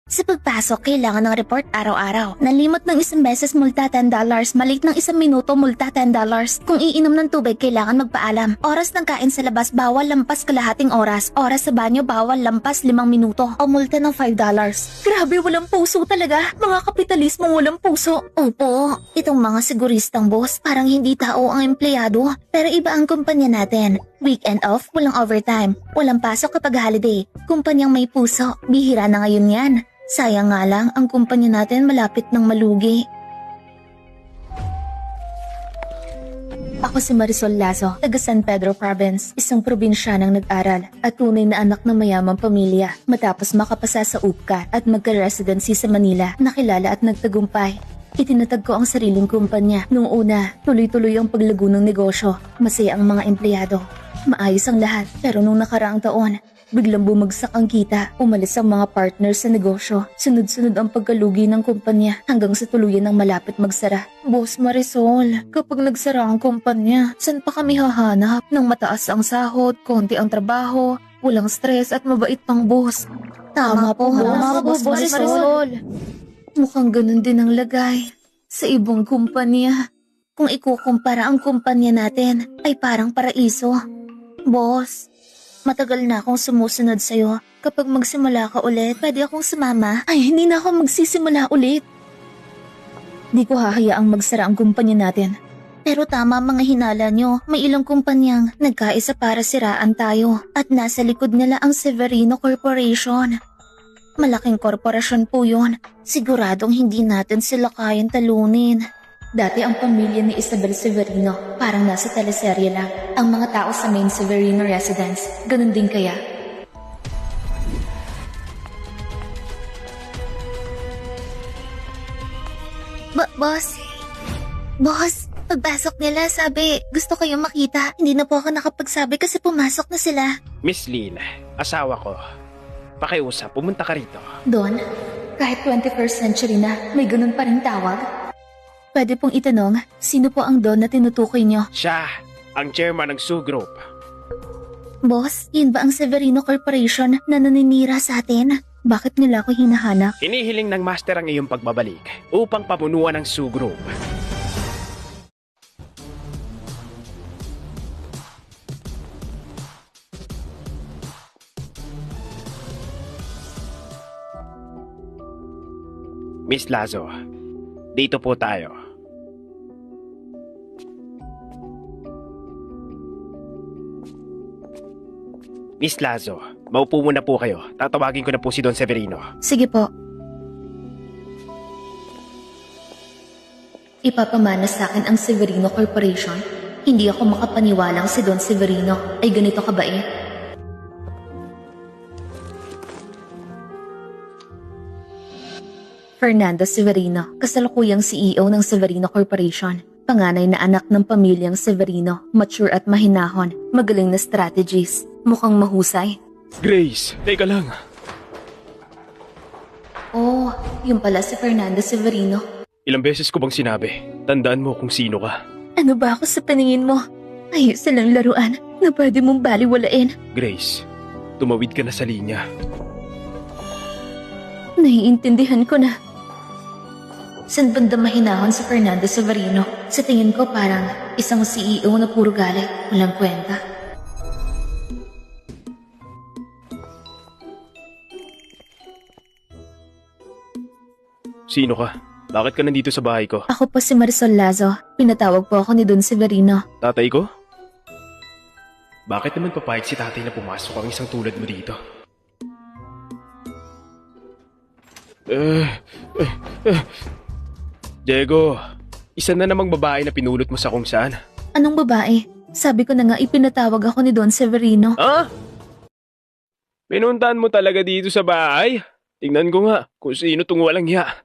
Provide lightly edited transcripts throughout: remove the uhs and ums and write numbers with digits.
Sa pagpasok, kailangan ng report araw-araw. Nalimot ng isang beses, multa $10. Malate ng isang minuto, multa $10. Kung iinom ng tubig, kailangan magpaalam. Oras ng kain sa labas, bawal lampas kalahating oras. Oras sa banyo, bawal lampas 5 minuto. O multa ng $5. Grabe, walang puso talaga. Mga kapitalismong walang puso. Opo, itong mga siguristang boss, parang hindi tao ang empleyado. Pero iba ang kumpanya natin. Weekend off, walang overtime. Walang pasok kapag holiday. Kumpanyang may puso, bihira na ngayon yan. Sayang nga lang, ang kumpanya natin malapit ng malugi. Ako si Marisol Lazo, taga San Pedro Province, isang probinsyanang nag-aral at tunay na anak ng mayamang pamilya. Matapos makapasa sa UPCA at magka-residency sa Manila, nakilala at nagtagumpay. Itinatag ko ang sariling kumpanya. Noong una, tuloy-tuloy ang paglago ng negosyo. Masaya ang mga empleyado. Maayos ang lahat, pero nung nakaraang taon, biglang bumagsak ang kita, umalis ang mga partners sa negosyo. Sunod-sunod ang pagkalugi ng kumpanya hanggang sa tuluyan ng malapit magsara. Boss Marisol, kapag nagsara ang kumpanya, saan pa kami hahanap ng mataas ang sahod, konti ang trabaho, walang stress at mabait pang boss? Tama po, Boss Marisol. Mukhang ganun din ang lagay sa ibang kumpanya. Kung ikukumpara ang kumpanya natin, ay parang paraiso. Boss, matagal na akong sumusunod sa'yo. Kapag magsimula ka ulit, pwede akong sumama. Ay, hindi na ako magsisimula ulit. Di ko hahayaang magsara ang kumpanya natin. Pero tama mga hinala nyo, may ilang kumpanyang nagkaisa para siraan tayo. At nasa likod nila ang Severino Corporation. Malaking korporasyon po yun. Siguradong hindi natin sila kayang talunin. Dati ang pamilya ni Isabel Severino, parang nasa teleserye lang. Ang mga tao sa main Severino residence, ganun din kaya. Boss, pagpasok nila sabi, gusto kayong makita. Hindi na po ako nakapagsabi kasi pumasok na sila. Miss Lynn, asawa ko. Pakiusap, pumunta ka rito. Don, kahit 21st century na, may ganun pa rin tawag? Pwede pong itanong, sino po ang Don na tinutukoy nyo? Siya, ang chairman ng Sioux Group. Boss, yun ba ang Severino Corporation na naninira sa atin? Bakit nila ako hinahanap? Hinihiling ng master ang iyong pagbabalik upang pamunuan ng Sioux Group. Miss Lazo, dito po tayo. Miss Lazo, maupo muna po kayo. Tatawagin ko na po si Don Severino. Sige po. Ipapamana sa akin ang Severino Corporation. Hindi ako makapaniwalang si Don Severino ay ganito kabait. Fernando Severino, kasalukuyang CEO ng Severino Corporation. Panganay na anak ng pamilyang Severino, mature at mahinahon, magaling na strategies, mukhang mahusay. Grace, teka lang. Oh, yung pala si Fernando Severino. Ilang beses ko bang sinabi, tandaan mo kung sino ka. Ano ba ako sa paningin mo? Ayos silang laruan na pwede mong baliwalain. Grace, tumawid ka na sa linya. Naiintindihan ko na. San banda mahinahon si Fernando Severino? Sa tingin ko parang isang CEO na puro galit, walang kwenta. Sino ka? Bakit ka nandito sa bahay ko? Ako po si Marisol Lazo. Pinatawag po ako ni Don Severino. Tatay ko? Bakit naman papayag si tatay na pumasok ang isang tulad mo dito? Diego, isa na namang babae na pinulot mo sa kung saan. Anong babae? Sabi ko na nga ipinatawag ako ni Don Severino. Ha? Pinuntahan mo talaga dito sa bahay? Tingnan ko nga kung sino tong walang hiya.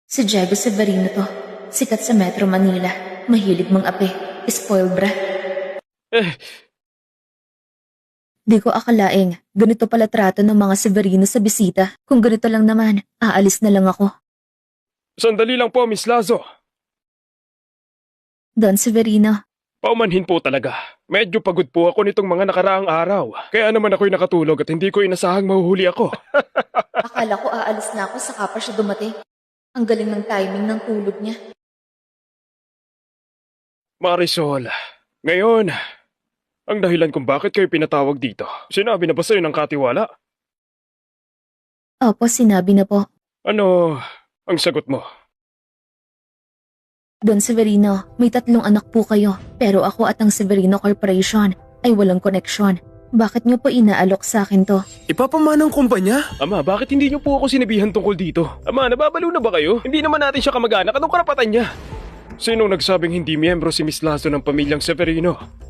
Si Diego Severino to. Sikat sa Metro Manila. Mahilig mang-ape. Spoiled brat. Di ko akalaing ganito pala trato ng mga Severino sa bisita. Kung ganito lang naman, aalis na lang ako. Sandali lang po, Miss Lazo. Don Severino, Paumanhin po talaga. Medyo pagod po ako nitong mga nakaraang araw. Kaya naman ako'y nakatulog at hindi ko inasahang mahuhuli ako. Akala ko aalis na ako saka pa siya dumating. Ang galing ng timing ng tulog niya. Marisol, ngayon, ang dahilan kung bakit kayo pinatawag dito, sinabi na ba sa'yo ng katiwala? Opo, sinabi na po. Ano ang sagot mo? Don Severino, may 3 anak po kayo, pero ako at ang Severino Corporation ay walang koneksyon. Bakit niyo po inaalok sa akin to? Ipapamanang kumpanya? Ama, bakit hindi niyo po ako sinabihan tungkol dito? Ama, nababalo na ba kayo? Hindi naman natin siya kamag-anak. Anong karapatan niya? Sinong nagsabing hindi miyembro si Miss Lazo ng pamilyang Severino?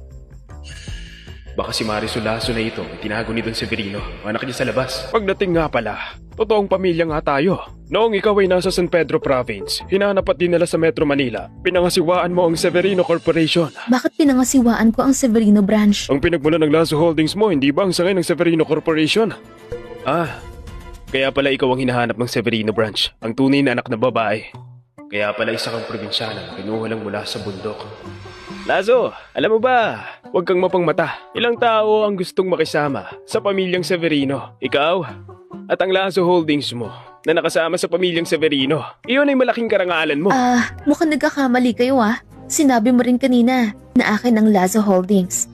Baka si Marisol Lazo na ito ay tinago ni Don Severino. Anak niya sa labas. Pagdating nga pala, totoong pamilya nga tayo. Noong ikaw ay nasa San Pedro Province, hinanap at dinala sa Metro Manila, pinangasiwaan mo ang Severino Corporation. Bakit pinangasiwaan ko ang Severino branch? Ang pinagmula ng Lazo Holdings mo, hindi ba ang sangay ng Severino Corporation? Kaya pala ikaw ang hinahanap ng Severino branch, ang tunay na anak na babae. Kaya pala isa kang probinsyana na kinuha lang mula sa bundok. Lazo, alam mo ba, huwag kang mapangmata. Ilang tao ang gustong makisama sa pamilyang Severino. Ikaw at ang Lazo Holdings mo na nakasama sa pamilyang Severino. Iyon ay malaking karangalan mo. Mukhang nagkakamali kayo Sinabi mo rin kanina na akin ang Lazo Holdings.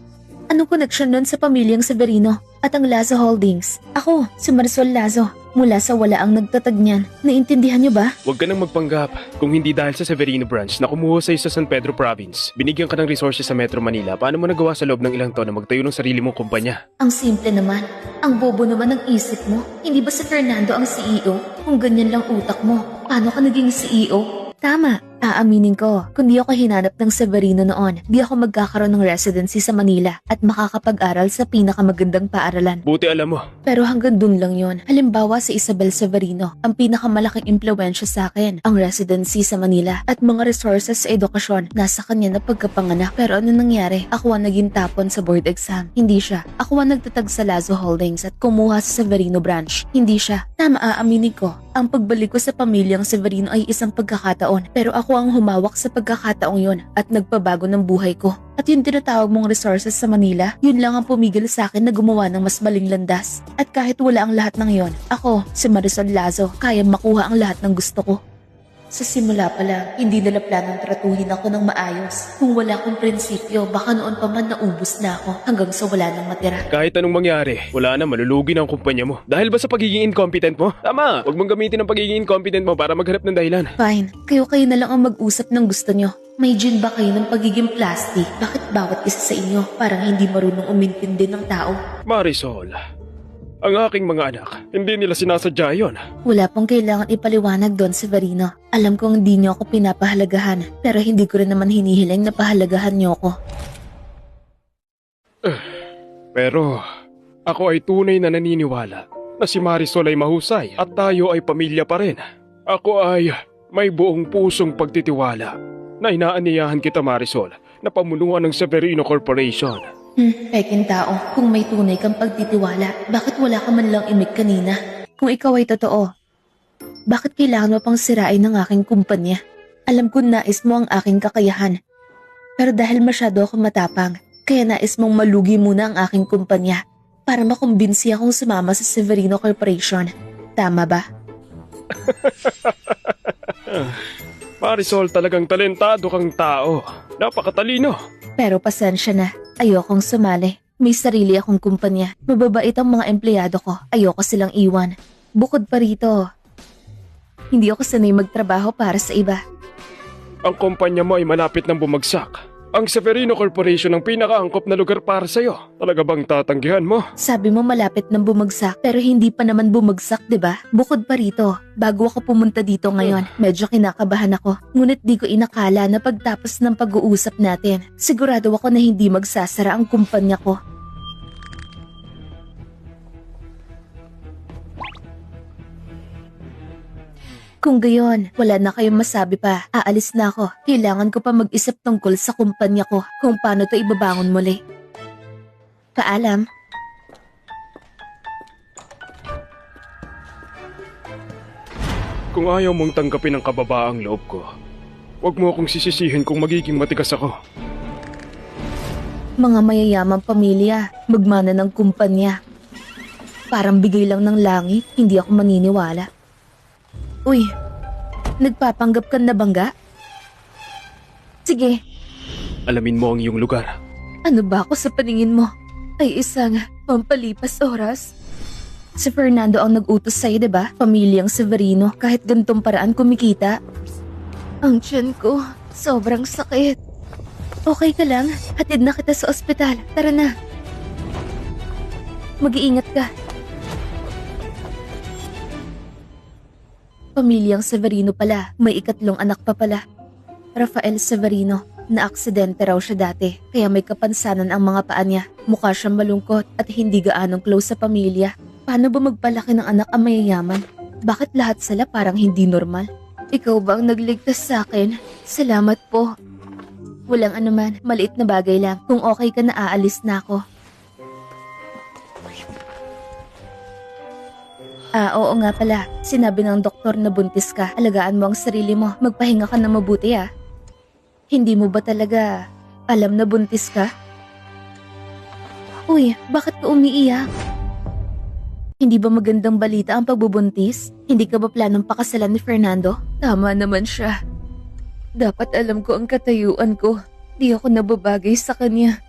Anong koneksyon nun sa pamilyang Severino at ang Lazo Holdings? Ako, si Marisol Lazo. Mula sa wala ang nagtatag niyan. Naintindihan niyo ba? Huwag ka nang magpanggap. Kung hindi dahil sa Severino branch na kumuha sa'yo sa San Pedro Province, binigyan ka ng resources sa Metro Manila, paano mo nagawa sa loob ng ilang taon na magtayo ng sarili mong kumpanya? Ang simple naman. Ang bobo naman ng isip mo. Hindi ba si Fernando ang CEO? Kung ganyan lang utak mo, paano ka naging CEO? Tama. Aaminin ko, kung di ako hinanap ng Severino noon, di ako magkakaroon ng residency sa Manila at makakapag-aral sa pinakamagandang paaralan. Buti alam mo. Pero hanggang dun lang yon. Halimbawa si Isabel Severino, ang pinakamalaking impluwensya sa akin, ang residency sa Manila at mga resources sa edukasyon nasa kanya na pagkapanganak. Pero ano nangyari? Ako ang naging tapon sa board exam. Hindi siya. Ako ang nagtatag sa Lazo Holdings at kumuha sa Severino branch. Hindi siya. Tama, aaminin ko. Ang pagbalik ko sa pamilyang Severino ay isang pagkakataon, pero ako ang humawak sa pagkakataong yon at nagpabago ng buhay ko. At yung tinatawag mong resources sa Manila, yun lang ang pumigil sa akin na gumawa ng mas maling landas. At kahit wala ang lahat ng yon, ako, si Marisol Lazo, kaya makuha ang lahat ng gusto ko. Sa simula pa lang, hindi nila planong tratuhin ako ng maayos. Kung wala akong prinsipyo, baka noon pa man naubos na ako hanggang sa wala nang matira. Kahit anong mangyari, wala na, malulugi na ang kumpanya mo. Dahil ba sa pagiging incompetent mo? Tama, huwag mong gamitin ang pagiging incompetent mo para maghanap ng dahilan. Fine, kayo na lang ang mag-usap ng gusto nyo. May gin ba kayo ng pagiging plastic? Bakit bawat isa sa inyo parang hindi marunong umintindi ng tao? Marisol, ang aking mga anak, hindi nila sinasadya yon. Wala pong kailangan ipaliwanag doon, Severino. Alam kong hindi niyo ako pinapahalagahan, pero hindi ko rin naman hinihiling na pahalagahan niyo ako. Pero ako ay tunay na naniniwala na si Marisol ay mahusay at tayo ay pamilya pa rin. Ako ay may buong pusong pagtitiwala na inaaniyahan kita, Marisol, na pamunuan ng Severino Corporation. Peking tao, kung may tunay kang pagtitiwala, bakit wala ka man lang imik kanina? Kung ikaw ay totoo, bakit kailangan mo pang sirain ng aking kumpanya? Alam ko nais mo ang aking kakayahan. Pero dahil masyado ako matapang, kaya nais mong malugi muna ang aking kumpanya para makumbinsi akong sumama sa Severino Corporation. Tama ba? Marisol, talagang talentado kang tao. Napakatalino. Pero pasensya na, ayokong sumali. May sarili akong kumpanya. Mababait ang mga empleyado ko. Ayoko silang iwan. Bukod pa rito, hindi ako sanay magtrabaho para sa iba. Ang kumpanya mo ay malapit ng bumagsak. Ang Severino Corporation ang pinakaangkop na lugar para sa'yo. Talaga bang tatanggihan mo? Sabi mo malapit ng bumagsak pero hindi pa naman bumagsak, 'di ba? Bukod pa rito, bago ako pumunta dito ngayon, medyo kinakabahan ako. Ngunit di ko inakala na pagtapos ng pag-uusap natin, sigurado ako na hindi magsasara ang kumpanya ko. Kung gayon, wala na kayong masabi pa. Aalis na ako. Kailangan ko pa mag-isip tungkol sa kumpanya ko kung paano to ibabangon muli. Paalam. Kung ayaw mong tanggapin ang kababaang loob ko, huwag mo akong sisisihin kung magiging matigas ako. Mga mayayamang pamilya, magmana ng kumpanya. Parang bigay lang ng langit, hindi ako maniniwala. Uy, nagpapanggap ka na bangga? Sige, Alamin mo ang iyong lugar. ano ba ako sa paningin mo? Ay isang pampalipas oras? Si Fernando ang nag-utos sa'yo, diba? Pamilyang Severino, kahit gantong paraan kumikita. Ang tiyan ko, sobrang sakit. Okay ka lang? Hatid na kita sa ospital. Tara na. Mag-iingat ka. Pamilyang Severino pala, may ikatlong anak pa pala. Rafael Severino, na-aksidente raw siya dati, kaya may kapansanan ang mga paa niya. Mukha siyang malungkot at hindi gaanong close sa pamilya. Paano ba magpalaki ng anak ang mayayaman? Bakit lahat sila parang hindi normal? Ikaw ba ang nagligtas sa akin? Salamat po. Walang anuman, maliit na bagay lang. Kung okay ka na, aalis na ako. Oo nga pala. Sinabi ng doktor na buntis ka. Alagaan mo ang sarili mo. Magpahinga ka na mabuti Hindi mo ba talaga alam na buntis ka? Uy, bakit ka umiiyak? Hindi ba magandang balita ang pagbubuntis? Hindi ka ba planong pakasalan ni Fernando? Tama naman siya. Dapat alam ko ang katayuan ko. Di ako nababagay sa kanya.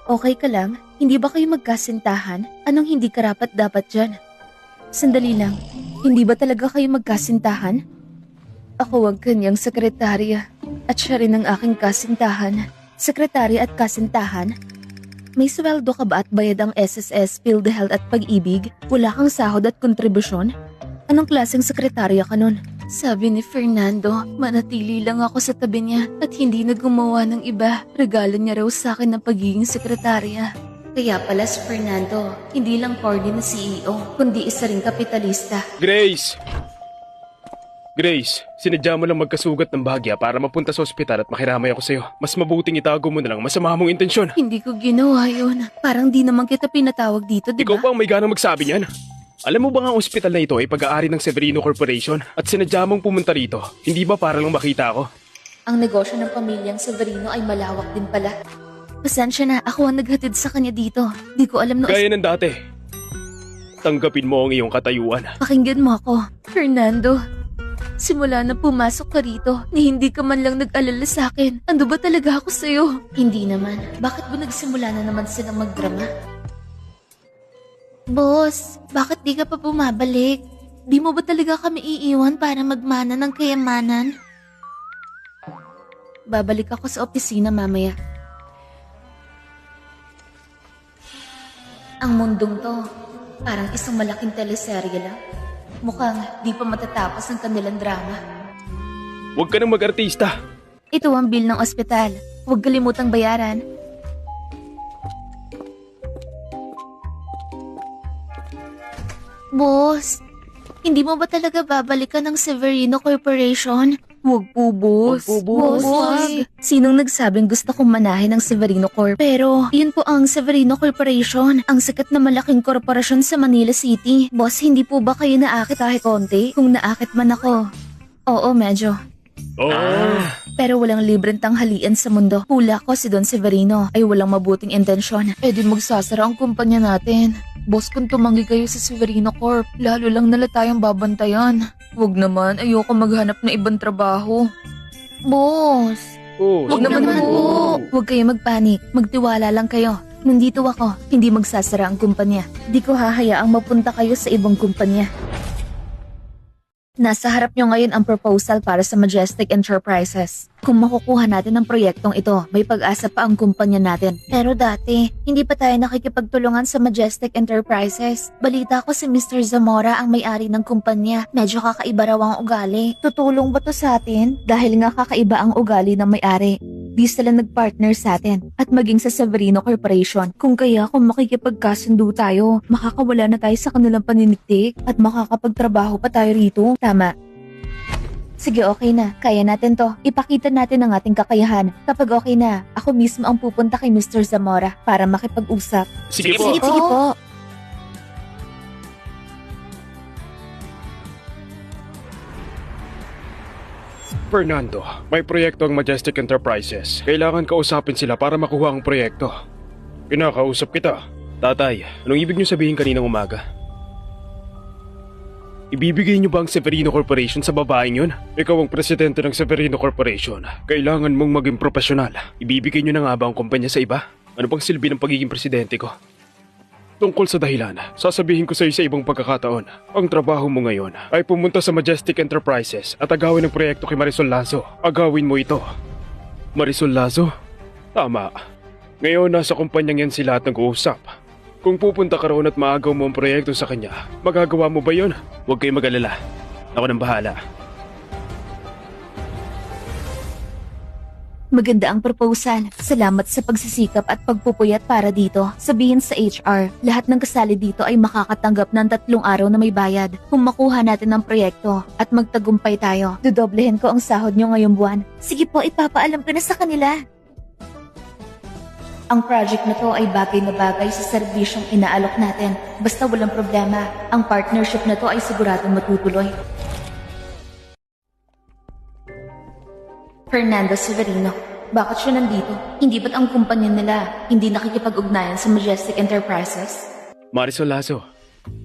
Okay ka lang? Hindi ba kayo magkasintahan? Anong hindi karapat dapat dyan? Sandali lang. Hindi ba talaga kayo magkasintahan? Ako ang kanyang sekretarya. At siya rin ang aking kasintahan. Sekretarya at kasintahan? May sweldo ka ba at bayad ang SSS, PhilHealth at Pag-ibig? Wala kang sahod at kontribusyon? Anong klaseng sekretarya ka nun? Sabi ni Fernando, manatili lang ako sa tabi niya at hindi na gumawa ng iba. Regalo niya raw sa akin ng pagiging sekretarya. Kaya pala si Fernando, hindi lang corny na CEO, kundi isa ring kapitalista. Grace! Grace, sinadya mo lang magkasugat ng bahagya para mapunta sa ospital at makiramay ako sa'yo. Mas mabuting itago mo na lang masama mong intensyon. Hindi ko ginawa yun. Parang di naman kita pinatawag dito, di Ikaw ba? pa ang may ganang magsabi niyan. Alam mo ba nga ang ospital na ito ay pag-aari ng Severino Corporation at sinadya mong pumunta rito? Hindi ba para lang makita ako? Ang negosyo ng pamilyang Severino ay malawak din pala. Pasensya na, ako ang naghatid sa kanya dito. Di ko alam Gaya ng dati. Tanggapin mo ang iyong katayuan. Pakinggan mo ako, Fernando. Simula na pumasok ka rito, ni hindi ka man lang nag-alala sa akin. Ando ba talaga ako sa'yo? Hindi naman. Bakit ba nagsimula na naman silang magdrama? Boss, bakit di ka pa bumabalik? Di mo ba talaga kami iiwan para magmana ng kayamanan? Babalik ako sa opisina mamaya. Ang mundong to, parang isang malaking teleserye lang. Mukhang di pa matatapos ang kanilang drama. Huwag ka nang mag-artista. Ito ang bill ng ospital. Huwag kalimutang bayaran. Boss, hindi mo ba talaga babalikan ng Severino Corporation? Huwag po, boss. Huwag po, boss. Huwag. Sinong nagsabing gusto kong manahin ng Severino Corp? Pero, yun po ang Severino Corporation, ang sikat na malaking korporasyon sa Manila City. Boss, hindi po ba kayo naakit kahit konti? Kung naakit man ako. Oo, medyo. Pero walang libreng tanghalian sa mundo. Hula ko si Don Severino ay walang mabuting intensyon. Eh di magsasara ang kumpanya natin. Boss, kung tumanggi kayo sa Severino Corp, lalo lang nila tayong babantayan. Huwag naman, ayoko maghanap ng ibang trabaho. Boss, Huwag naman po. Huwag kayo magpanik, magtiwala lang kayo. Nandito ako, hindi magsasara ang kumpanya. Di ko hahayaang mapunta kayo sa ibang kumpanya. Nasa harap nyo ngayon ang proposal para sa Majestic Enterprises. Kung makukuha natin ang proyektong ito, may pag-asa pa ang kumpanya natin. Pero dati, hindi pa tayo nakikipagtulungan sa Majestic Enterprises. Balita ko si Mr. Zamora ang may-ari ng kumpanya. Medyo kakaiba raw ang ugali. Tutulong ba to sa atin? Dahil nga kakaiba ang ugali ng may-ari. Di sila nag-partner sa atin at maging sa Severino Corporation. Kung kaya kung makikipagkasundo tayo, makakawala na tayo sa kanilang paniniktik at makakapagtrabaho pa tayo rito. Tama. Sige, okay na. Kaya natin to. Ipakita natin ang ating kakayahan. Kapag okay na, ako mismo ang pupunta kay Mr. Zamora para makipag-usap. Sige po. Sige po. Fernando, may proyekto ang Majestic Enterprises. Kailangan kausapin sila para makuha ang proyekto. Kinakausap kita. Tatay, anong ibig niyo sabihin kaninang umaga? Ibibigay niyo ba ang Severino Corporation sa babaeng yun? Ikaw ang presidente ng Severino Corporation. Kailangan mong maging profesional. Ibibigay niyo na nga ba ang kumpanya sa iba? Ano bang silbi ng pagiging presidente ko? Tungkol sa dahilan, sasabihin ko sa iyo sa ibang pagkakataon. Ang trabaho mo ngayon ay pumunta sa Majestic Enterprises at agawin ang proyekto kay Marisol Lazo. Agawin mo ito. Marisol Lazo? Tama. Ngayon nasa kumpanyang yan sila at nag-uusap. Kung pupunta ka roon at maagaw mo ang proyekto sa kanya, magagawa mo ba yun? Huwag kayong mag-alala. Ako nang bahala. Maganda ang proposal. Salamat sa pagsisikap at pagpupuyat para dito. Sabihin sa HR, lahat ng kasali dito ay makakatanggap ng 3 araw na may bayad. Kung makuha natin ang proyekto at magtagumpay tayo, dodoblehin ko ang sahod nyo ngayong buwan. Sige po, ipapaalam ko na sa kanila. Ang project na to ay bagay na bagay sa serbisyong inaalok natin. Basta walang problema, ang partnership na to ay siguradong matutuloy. Fernando Severino, bakit siya nandito? Hindi ba't ang kumpanya nila hindi nakikipag-ugnayan sa Majestic Enterprises? Marisol Lazo,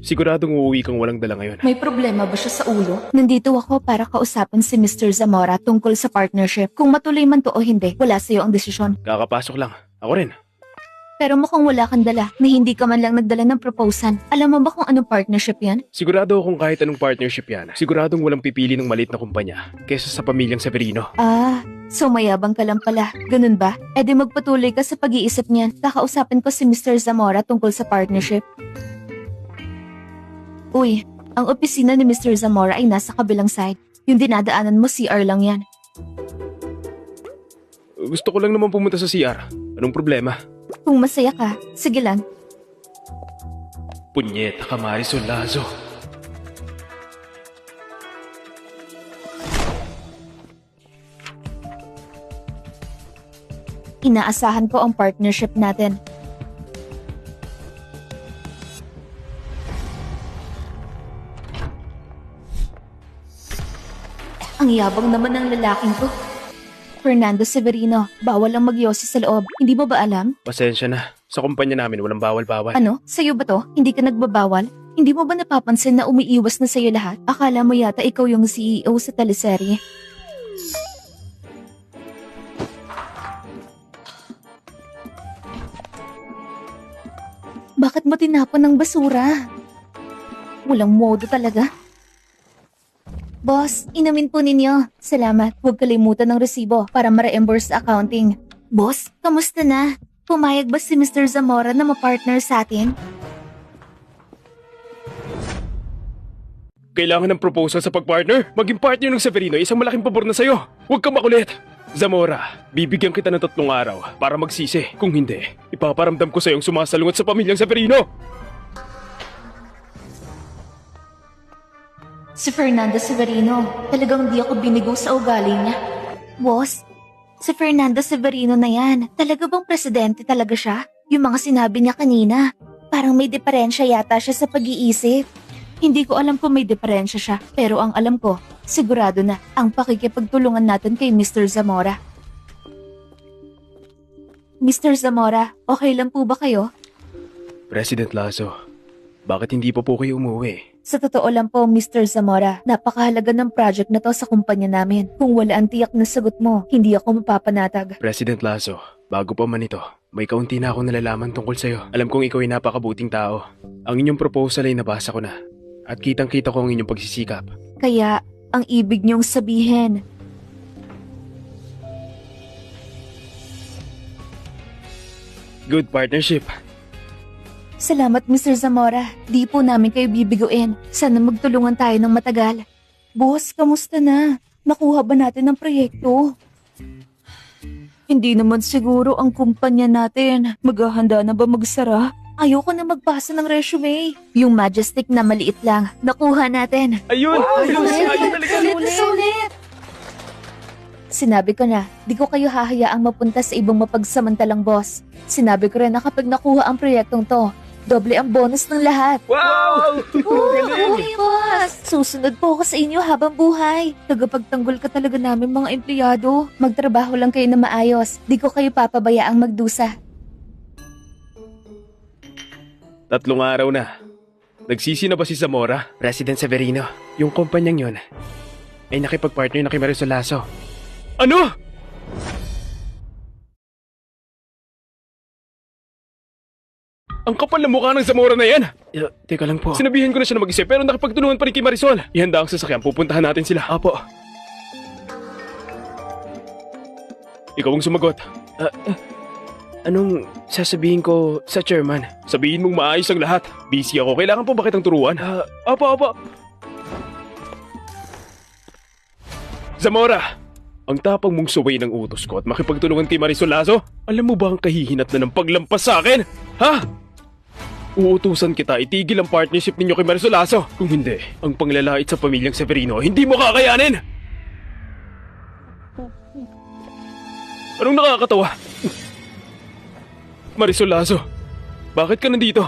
siguradong uuwi kang walang dala ngayon. May problema ba siya sa ulo? Nandito ako para kausapin si Mr. Zamora tungkol sa partnership. Kung matuloy man to o hindi, wala sa'yo ang desisyon. Kakapasok lang. Ako rin. Pero mukhang wala kang dala na hindi ka man lang nagdala ng proposal. Alam mo ba kung anong partnership yan? Sigurado akong kahit anong partnership yan, siguradong walang pipili ng maliit na kumpanya kesa sa pamilyang Severino. Ah, so mayabang ka lang pala. Ganun ba? E di magpatuloy ka sa pag-iisip niyan. Kakausapin ko si Mr. Zamora tungkol sa partnership. Uy, ang opisina ni Mr. Zamora ay nasa kabilang side. Yung dinadaanan mo, CR lang yan. Gusto ko lang naman pumunta sa CR. Anong problema? Kung masaya ka, sige lang. Punyeta ka, Marisol Lazo. Inaasahan ko ang partnership natin. Ang yabang naman ng lalaking to. Fernando Severino, bawal ang magyosi sa loob. Hindi mo ba alam? Pasensya na. Sa kumpanya namin, walang bawal-bawal. Ano? Sa'yo ba to? Hindi ka nagbabawal? Hindi mo ba napapansin na umiiwas na sa'yo lahat? Akala mo yata ikaw yung CEO sa teleserye. Bakit mo tinapon ng basura? Walang modo talaga. Boss, inamin po ninyo. Salamat. Huwag kalimutan ng resibo para ma-reimburse sa accounting. Boss, kamusta na? Pumayag ba si Mr. Zamora na ma-partner sa atin? Kailangan ng proposal sa pag-partner? Maging partner ng Severino ay isang malaking pabor na sa'yo. Huwag kang makulit. Zamora, bibigyan kita ng 3 araw para magsisi. Kung hindi, ipaparamdam ko sa'yong sumasalungat sa pamilyang Severino. Si Fernando Severino, talagang di ako binigo sa ugali niya. Boss, si Fernando Severino na yan. Talaga bang presidente talaga siya? Yung mga sinabi niya kanina, parang may diferensya yata siya sa pag-iisip. Hindi ko alam kung may diferensya siya, pero ang alam ko, sigurado na ang pakikipagtulungan natin kay Mr. Zamora. Mr. Zamora, okay lang po ba kayo? President Lazo, bakit hindi pa po kayo umuwi? Sa totoo lang po, Mr. Zamora, napakahalaga ng project na to sa kumpanya namin. Kung wala ang tiyak na sagot mo, hindi ako mapapanatag. President Lazo, bago pa man ito, may kaunti na akong nalalaman tungkol sa'yo. Alam kong ikaw ay napakabuting tao. Ang inyong proposal ay nabasa ko na. At kitang-kita ko ang inyong pagsisikap. Kaya, ang ibig niyong sabihin, Good partnership. salamat Mr. Zamora. Di po namin kayo bibiguin. Sana magtulungan tayo ng matagal. Boss, kamusta na? Nakuha ba natin ang proyekto? Hindi naman siguro ang kumpanya natin. Maghahanda na ba magsara? Ayoko na magbasa ng resume. Yung Majestic na maliit lang, nakuha natin. Ayun! Ayun talaga! Sulit! Sinabi ko na, di ko kayo hahayaang mapunta sa ibang mapagsamantalang boss. Sinabi ko rin na kapag nakuha ang proyektong to, doble ang bonus ng lahat. Wow! Okay, boss! Susunod po ako sa inyo habang buhay. Tagapagtanggol ka talaga namin mga empleyado. Magtrabaho lang kayo na maayos. Di ko kayo papabayaang magdusa. 3 araw na. Nagsisi na ba si Zamora? President Severino, yung kumpanyang yon ay nakipag-partner na kay Marisol Lasso. Ano? Ang kapal na mukha ng Zamora na yan! Teka lang po. Sinabihan ko na siya na mag-isip pero nakipagtulungan pa rin kay Marisol. Ihanda ang sasakyan, pupuntahan natin sila. Apo. Ikaw ang sumagot. Anong sasabihin ko sa chairman? Sabihin mong maayos ang lahat. Busy ako. Kailangan po ba kitang turuan? Apo. Zamora! Ang tapang mong suway ng utos ko at makipagtulungan kay Marisol Lasso? Alam mo ba ang kahihinat na ng paglampas sa akin? Ha? Uutusan kita itigil ang partnership ninyo kay Marisol Lasso. Kung hindi, ang panglalait sa pamilyang Severino hindi mo kakayanin! Anong nakakatawa? Marisol Lasso, bakit ka nandito?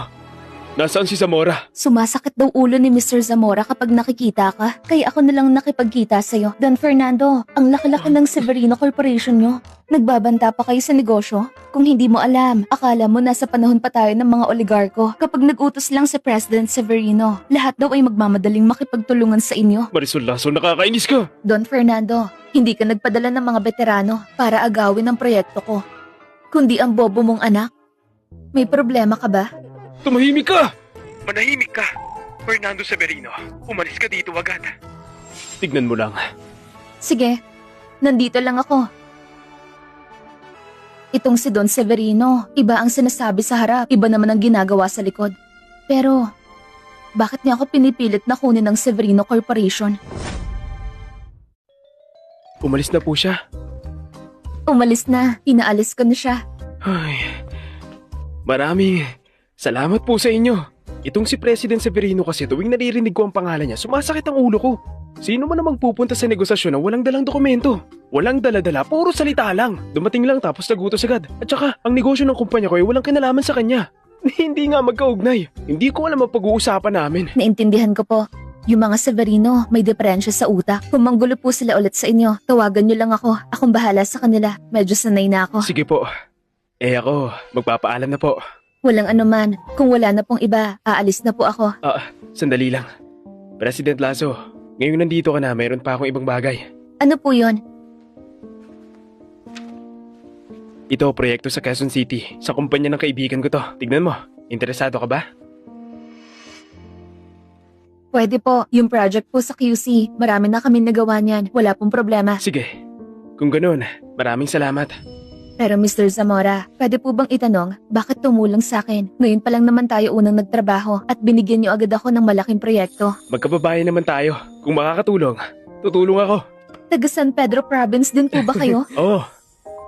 Nasaan si Zamora? Sumasakit daw ulo ni Mr. Zamora kapag nakikita ka. Kaya ako na lang nakipagkita sa'yo. Don Fernando, ang laki-laki ng Severino Corporation nyo. Nagbabanta pa kayo sa negosyo? Kung hindi mo alam, akala mo nasa panahon pa tayo ng mga oligarko. Kapag nag-utos lang si President Severino, lahat daw ay magmamadaling makipagtulungan sa inyo. Marisol Lasso, nakakainis ka! Don Fernando, hindi ka nagpadala ng mga veterano para agawin ang proyekto ko. Kundi ang bobo mong anak. May problema ka ba? Tumahimik ka! Manahimik ka! Fernando Severino, umalis ka dito agad. Tignan mo lang. Sige, nandito lang ako. Itong si Don Severino, iba ang sinasabi sa harap, iba naman ang ginagawa sa likod. Pero, bakit niya ako pinipilit na kunin ng Severino Corporation? Umalis na po siya. Umalis na, inaalis ko na siya. Ay, maraming salamat po sa inyo. Itong si President Severino kasi tuwing naririnig ko ang pangalan niya, sumasakit ang ulo ko. Sino man namang pupunta sa negosasyon na walang dalang dokumento? Walang dala-dala, puro salita lang. Dumating lang tapos nagutos agad. At saka, ang negosyo ng kumpanya ko ay walang kinalaman sa kanya. Hindi nga magkaugnay. Hindi ko alam ang pag-uusapan namin. Naintindihan ko po. Yung mga Severino, may diferensya sa utak. Kung manggulo po sila ulit sa inyo, tawagan niyo lang ako. Akong bahala sa kanila. Medyo sanay na ako. Sige po. Ako, magpapaalam na po. Walang anuman. Kung wala na pong iba, aalis na po ako. Sandali lang. President Lasso, ngayong nandito ka na, mayroon pa akong ibang bagay. Ano po yon? Ito, proyekto sa Quezon City. Sa kumpanya ng kaibigan ko to. Tignan mo. Interesado ka ba? Pwede po. Yung project po sa QC, marami na kami nagawa niyan. Wala pong problema. Sige. Kung ganun, maraming salamat. Pero Mr. Zamora, pwede po bang itanong, bakit tumulong sa akin? Ngayon pa lang naman tayo unang nagtrabaho at binigyan niyo agad ako ng malaking proyekto. Magkababayan naman tayo. Kung makakatulong, tutulong ako. Taga San Pedro Province din po ba kayo? Oo.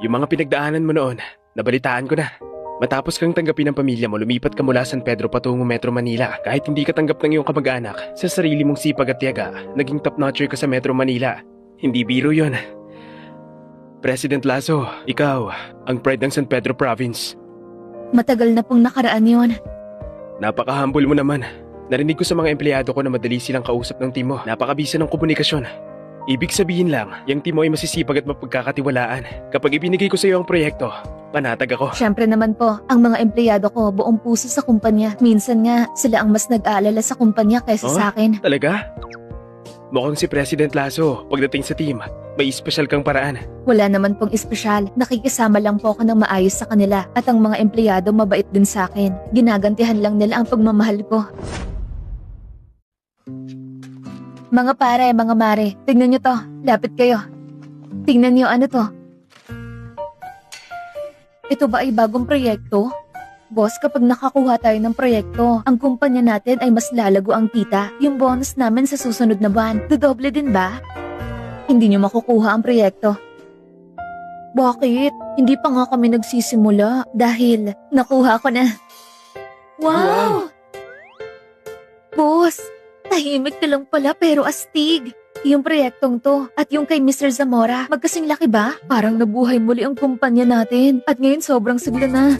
Yung mga pinagdaanan mo noon, nabalitaan ko na. Matapos kang tanggapin ng pamilya mo, lumipat ka mula San Pedro patungo Metro Manila. Kahit hindi ka tanggap ng iyong kamag-anak, sa sarili mong sipag at tiyaga, naging top-notcher ka sa Metro Manila. Hindi biro yon. President Lasso, ikaw, ang pride ng San Pedro Province. Matagal na pong nakaraan yon. Napaka-humble mo naman. Narinig ko sa mga empleyado ko na madali silang kausap ng team mo. Napakabisa ng komunikasyon. Ibig sabihin lang, yung team mo ay masisipag at mapagkakatiwalaan. Kapag ibinigay ko sa iyo ang proyekto, panatag ako. Siyempre naman po, ang mga empleyado ko buong puso sa kumpanya. Minsan nga, sila ang mas nag-aalala sa kumpanya kaysa sa akin. Talaga? Mukhang si President Lasso, pagdating sa team, may espesyal kang paraan. Wala naman pong espesyal. Nakikisama lang po ako ng maayos sa kanila at ang mga empleyado mabait din sa akin. Ginagantihan lang nila ang pagmamahal ko. Mga pare, mga mare, tingnan nyo to. Lapit kayo. Tingnan nyo ano to. Ito ba ay bagong proyekto? Boss, kapag nakakuha tayo ng proyekto, ang kumpanya natin ay mas lalago ang kita. Yung bonus namin sa susunod na buwan, dodoble din ba? Hindi nyo makukuha ang proyekto. Bakit? Hindi pa nga kami nagsisimula dahil nakuha ko na. Wow! Boss, tahimik ka lang pala pero astig. Yung proyektong to at yung kay Mr. Zamora, magkasing laki ba? Parang nabuhay muli ang kumpanya natin at ngayon sobrang sigla na.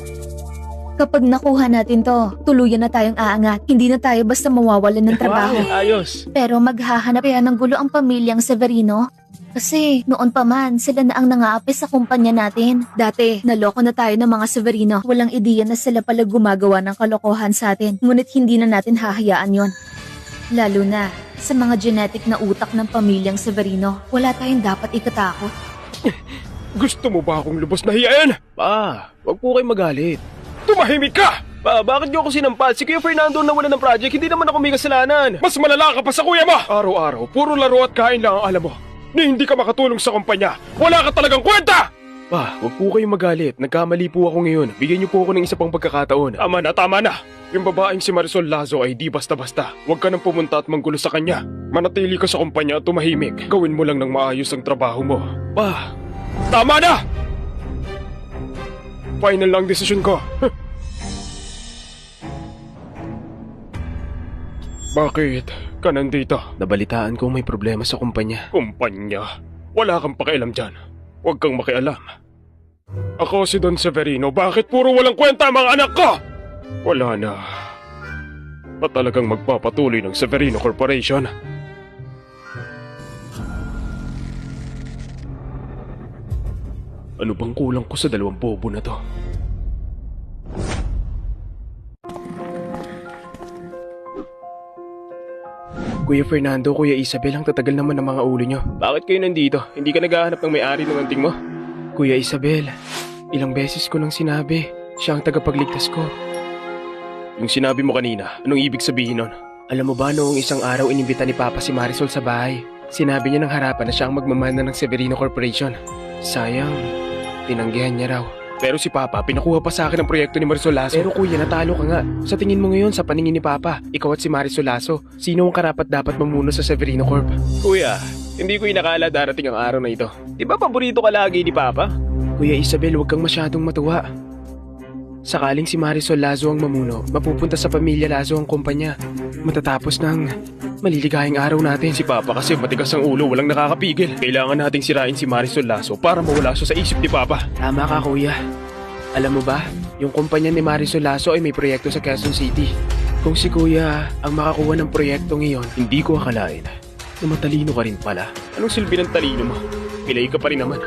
Kapag nakuha natin to, tuluyan na tayong aangat. Hindi na tayo basta mawawalan ng trabaho. Wow, ayos. Pero maghahanap kaya ng gulo ang pamilyang Severino? Kasi noon pa man, sila na ang nangaapi sa kumpanya natin. Dati, naloko na tayo ng mga Severino. Walang ideya na sila pala gumagawa ng kalokohan sa atin. Ngunit hindi na natin hahayaan yon. Lalo na sa mga genetic na utak ng pamilyang Severino. Wala tayong dapat ikatakot. Gusto mo ba akong lubos na hiyain? Pa, wag po kayo magalit. Tumahimik ka! Pa, bakit niyo ako sinampat? Si Kuya Fernando na wala ng project, hindi naman ako may kasalanan. Mas malala ka pa sa kuya mo! Araw-araw, puro laro at kain lang ang alam mo. Ni hindi ka makatulong sa kumpanya. Wala ka talagang kwenta! Pa, wag po kayong magalit. Nagkamali po ako ngayon. Bigyan niyo po ako ng isa pang pagkakataon. Tama na, tama na! Yung babaeng si Marisol Lazo ay di basta-basta. Huwag ka nang pumunta at manggulo sa kanya. Manatili ka sa kumpanya at tumahimik. Gawin mo lang ng maayos ang trabaho mo. Pa, tama na! Final lang desisyon ko. Bakit ka nandito? Nabalitaan kong may problema sa kumpanya. Kumpanya? Wala kang pakialam dyan. Huwag kang makialam. Ako si Don Severino. Bakit puro walang kwenta ang mga anak ko? Wala na. Pa talagang magpapatuloy ng Severino Corporation? Ano bang kulang ko sa dalawang bobo na to? Kuya Fernando, Kuya Isabel, ang tatagal naman ng mga ulo nyo. Bakit kayo nandito? Hindi ka naghahanap ng may-ari ng anting mo? Kuya Isabel, ilang beses ko nang sinabi, siya ang tagapagligtas ko. Yung sinabi mo kanina, anong ibig sabihin nun? Alam mo ba, noong isang araw inimbita ni Papa si Marisol sa bahay. Sinabi niya ng harapan na siya ang magmamana ng Severino Corporation. Sayang, tinanggihan niya raw. Pero si Papa, pinakuha pa sa akin ang proyekto ni Marisol Lazo. Pero kuya, natalo ka nga. Sa tingin mo ngayon, sa paningin ni Papa, ikaw at si Marisol Lazo, sino ang karapat dapat mamuno sa Severino Corp? Kuya, hindi ko inakala darating ang araw na ito. Di ba paborito ka lagi ni Papa? Kuya Isabel, huwag kang masyadong matuwa. Sakaling si Marisol Lazo ang mamuno, mapupunta sa pamilya Lazo ang kumpanya. Matatapos ng maliligayang araw natin. Si Papa kasi matigas ang ulo, walang nakakapigil. Kailangan nating sirain si Marisol Lazo para mawala siya sa isip ni Papa. Tama ka, kuya. Alam mo ba, yung kumpanya ni Marisol Lazo ay may proyekto sa Quezon City. Kung si kuya ang makakuha ng proyekto ngayon, hindi ko akalain na matalino ka rin pala. Anong silbi ng talino mo? Pilay ka pa rin naman.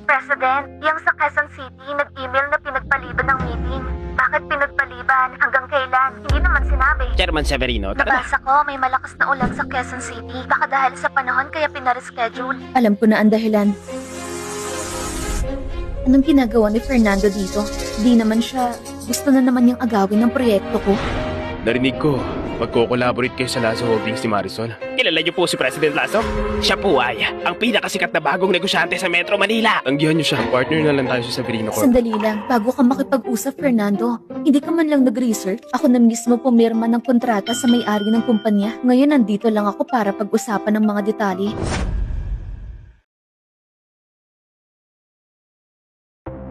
President, yung sa Quezon City, nag-email na pinagpaliban ng meeting. Bakit pinagpaliban? Hanggang kailan? Hindi naman sinabi. Chairman Severino, tara na. Nabasa ko, may malakas na ulan sa Quezon City. Baka dahil sa panahon kaya pinareschedule. Alam ko na ang dahilan. Anong ginagawa ni Fernando dito? Di naman siya. Gusto na naman niyang agawin ng proyekto ko. Narinig ko, magko-collaborate kayo sa Lazo Holdings ni Marisol. Kilala niyo po si President Lazo? Siya po ay ang pinakasikat na bagong negosyante sa Metro Manila. Tanggihan niyo siya, partner na lang tayo sa Severino Corp. Sandali lang, bago ka makipag-usap, Fernando. Hindi ka man lang nag-research. Ako na mismo pumirma ng kontrata sa may-ari ng kumpanya. Ngayon nandito lang ako para pag-usapan ng mga detalye.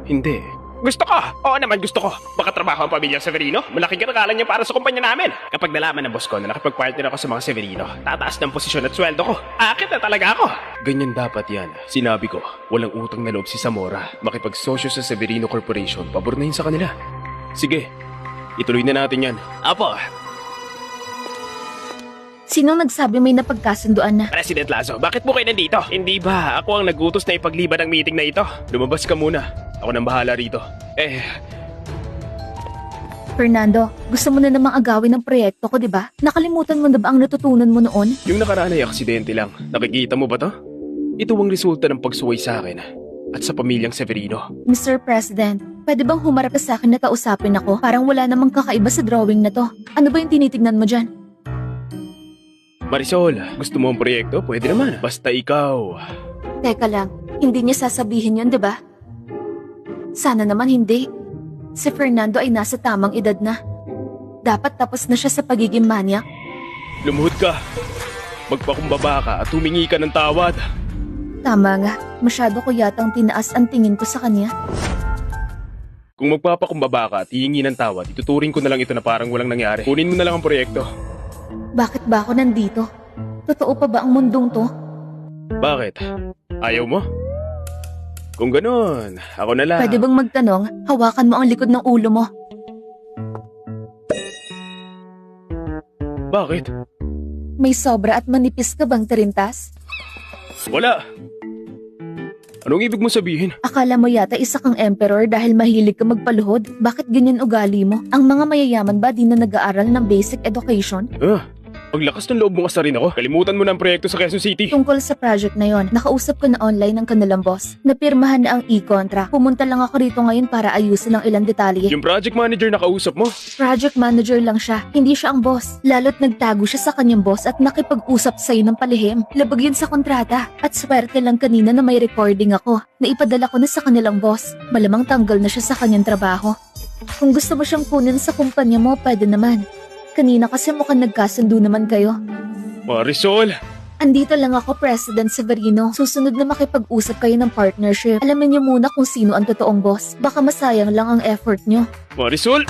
Hindi. Gusto ko! Oo naman gusto ko. Makatrabaho ang pamilyang Severino. Malaking katagalan niya para sa kumpanya namin. Kapag nalaman ng boss ko na nakipag-partner ako sa mga Severino, tataas ng posisyon at sweldo ko. Akit na talaga ako. Ganyan dapat yan. Sinabi ko, walang utang na loob si Zamora. Makipagsosyo sa Severino Corporation, pabor na yun sa kanila. Sige, ituloy na natin yan. Apo, Sinong nagsabi may napagkasunduan na? President Lazo, bakit mo kayo nandito? Hindi ba ako ang nagutos na ipagliban ng meeting na ito? Lumabas ka muna. Ako nang bahala rito. Fernando, gusto mo na namang agawin ng proyekto ko, di ba? Nakalimutan mo na ba ang natutunan mo noon? Yung nakaraan ay aksidente lang. Nakikita mo ba to? Ito ang resulta ng pagsuway sa akin at sa pamilyang Severino. Mr. President, pwede bang humarap ka sa akin na kausapin ako? Parang wala namang kakaiba sa drawing na to. Ano ba yung tinitignan mo dyan? Marisol, gusto mo ang proyekto? Pwede naman. Basta ikaw. Teka lang, hindi niya sasabihin yun, di ba? Sana naman hindi. Si Fernando ay nasa tamang edad na. Dapat tapos na siya sa pagiging manyak. Lumuhod ka. Magpakumbaba ka at humingi ka ng tawad. Tama nga, masyado ko yatang tinaas ang tingin ko sa kanya. Kung magpapakumbaba ka at hihingi ng tawad, ituturing ko na lang ito na parang walang nangyari. Kunin mo na lang ang proyekto. Bakit ba ako nandito? Totoo pa ba ang mundong to? Bakit? Ayaw mo? Kung ganun, ako na lang. Pwede bang magtanong, hawakan mo ang likod ng ulo mo. Bakit? May sobra at manipis ka bang tirintas? Wala. Anong ibig mo sabihin? Akala mo yata isa kang emperor dahil mahilig ka magpaluhod? Bakit ganyan ugali mo? Ang mga mayayaman ba di na nag-aaral ng basic education? Ang lakas ng loob mo rin ako. Kalimutan mo na ang proyekto sa Quezon City. Tungkol sa project na yon, nakausap ko na online ang kanilang boss. Napirmahan na ang e-contract. Pumunta lang ako rito ngayon para ayusin ang ilang detalye. Yung project manager na kausap mo? Project manager lang siya, hindi siya ang boss. Lalo't nagtago siya sa kanyang boss at nakipag-usap sa'yo ng palihim. Labag yun sa kontrata. At swerte lang kanina na may recording ako. Naipadala ko na sa kanilang boss. Malamang tanggal na siya sa kanyang trabaho. Kung gusto mo siyang kunin sa kumpanya mo, pwede naman. Kanina kasi mukhang nagkasundo naman kayo. Marisol! Andito lang ako, President Severino. Susunod na makipag-usap kayo ng partnership. Alamin niyo muna kung sino ang totoong boss. Baka masayang lang ang effort niyo. Marisol!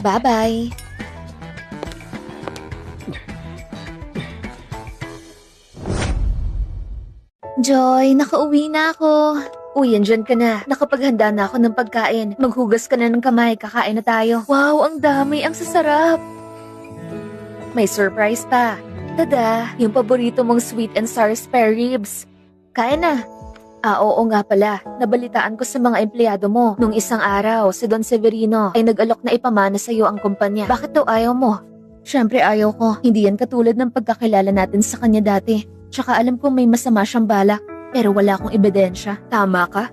Bye-bye. Joy, nakauwi na ako. Uy, andyan ka na. Nakapaghanda na ako ng pagkain. Maghugas ka na ng kamay, kakain na tayo. Wow, ang dami, ang sasarap. May surprise pa. Tada, yung paborito mong sweet and sour spare ribs. Kain na. Oo nga pala. Nabalitaan ko sa mga empleyado mo. Nung isang araw, si Don Severino ay nag-alok na ipamana sa iyo ang kumpanya. Bakit daw ayaw mo? Siyempre ayaw ko. Hindi yan katulad ng pagkakilala natin sa kanya dati. Tsaka alam kong may masama siyang balak. Pero wala akong ebidensya. Tama ka?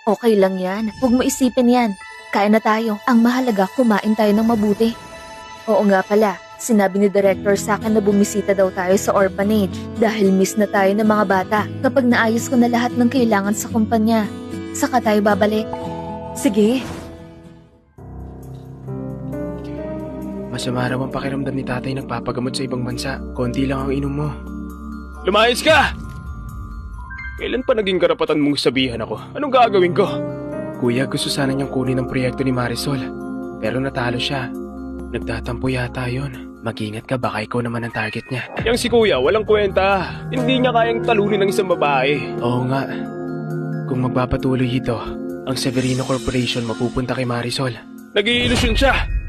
Okay lang yan. Huwag mo isipin yan. Kain na tayo. Ang mahalaga, kumain tayo ng mabuti. Oo nga pala. Sinabi ni Director sa akin na bumisita daw tayo sa orphanage dahil miss na tayo ng mga bata. Kapag naayos ko na lahat ng kailangan sa kumpanya, saka tayo babalik. Sige. Masama raw ang pakiramdam ni tatay nagpapagamot sa ibang bansa. Konti lang ang inom mo. Lumayas ka! Kailan pa naging karapatan mong sabihan ako? Anong gagawin ko? Kuya, gusto sana niyang kunin ang proyekto ni Marisol. Pero natalo siya. Nagtatampo yata yun. Mag-ingat ka, baka ikaw naman ang target niya. Yang si kuya, walang kwenta. Hindi niya kayang talunin ng isang babae. Oo nga. Kung magpapatuloy ito, ang Severino Corporation mapupunta kay Marisol. Nag-iilusyon siya!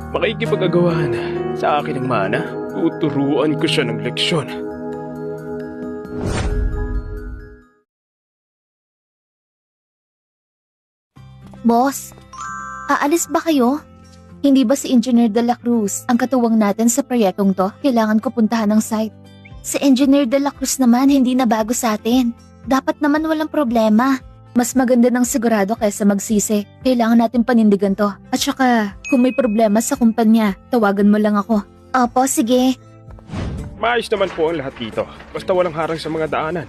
Makikipag-agawahan sa akin ang mana. Tuturuan ko siya ng leksyon. Boss, aalis ba kayo? Hindi ba si Engineer De La Cruz ang katuwang natin sa proyektong to? Kailangan ko puntahan ang site. Si Engineer De La Cruz naman hindi na bago sa atin. Dapat naman walang problema. Mas maganda ng sigurado kaysa magsisi. Kailangan natin panindigan to. At saka, kung may problema sa kumpanya, tawagan mo lang ako. Opo, sige. Maayos naman po ang lahat dito. Basta walang harang sa mga daanan.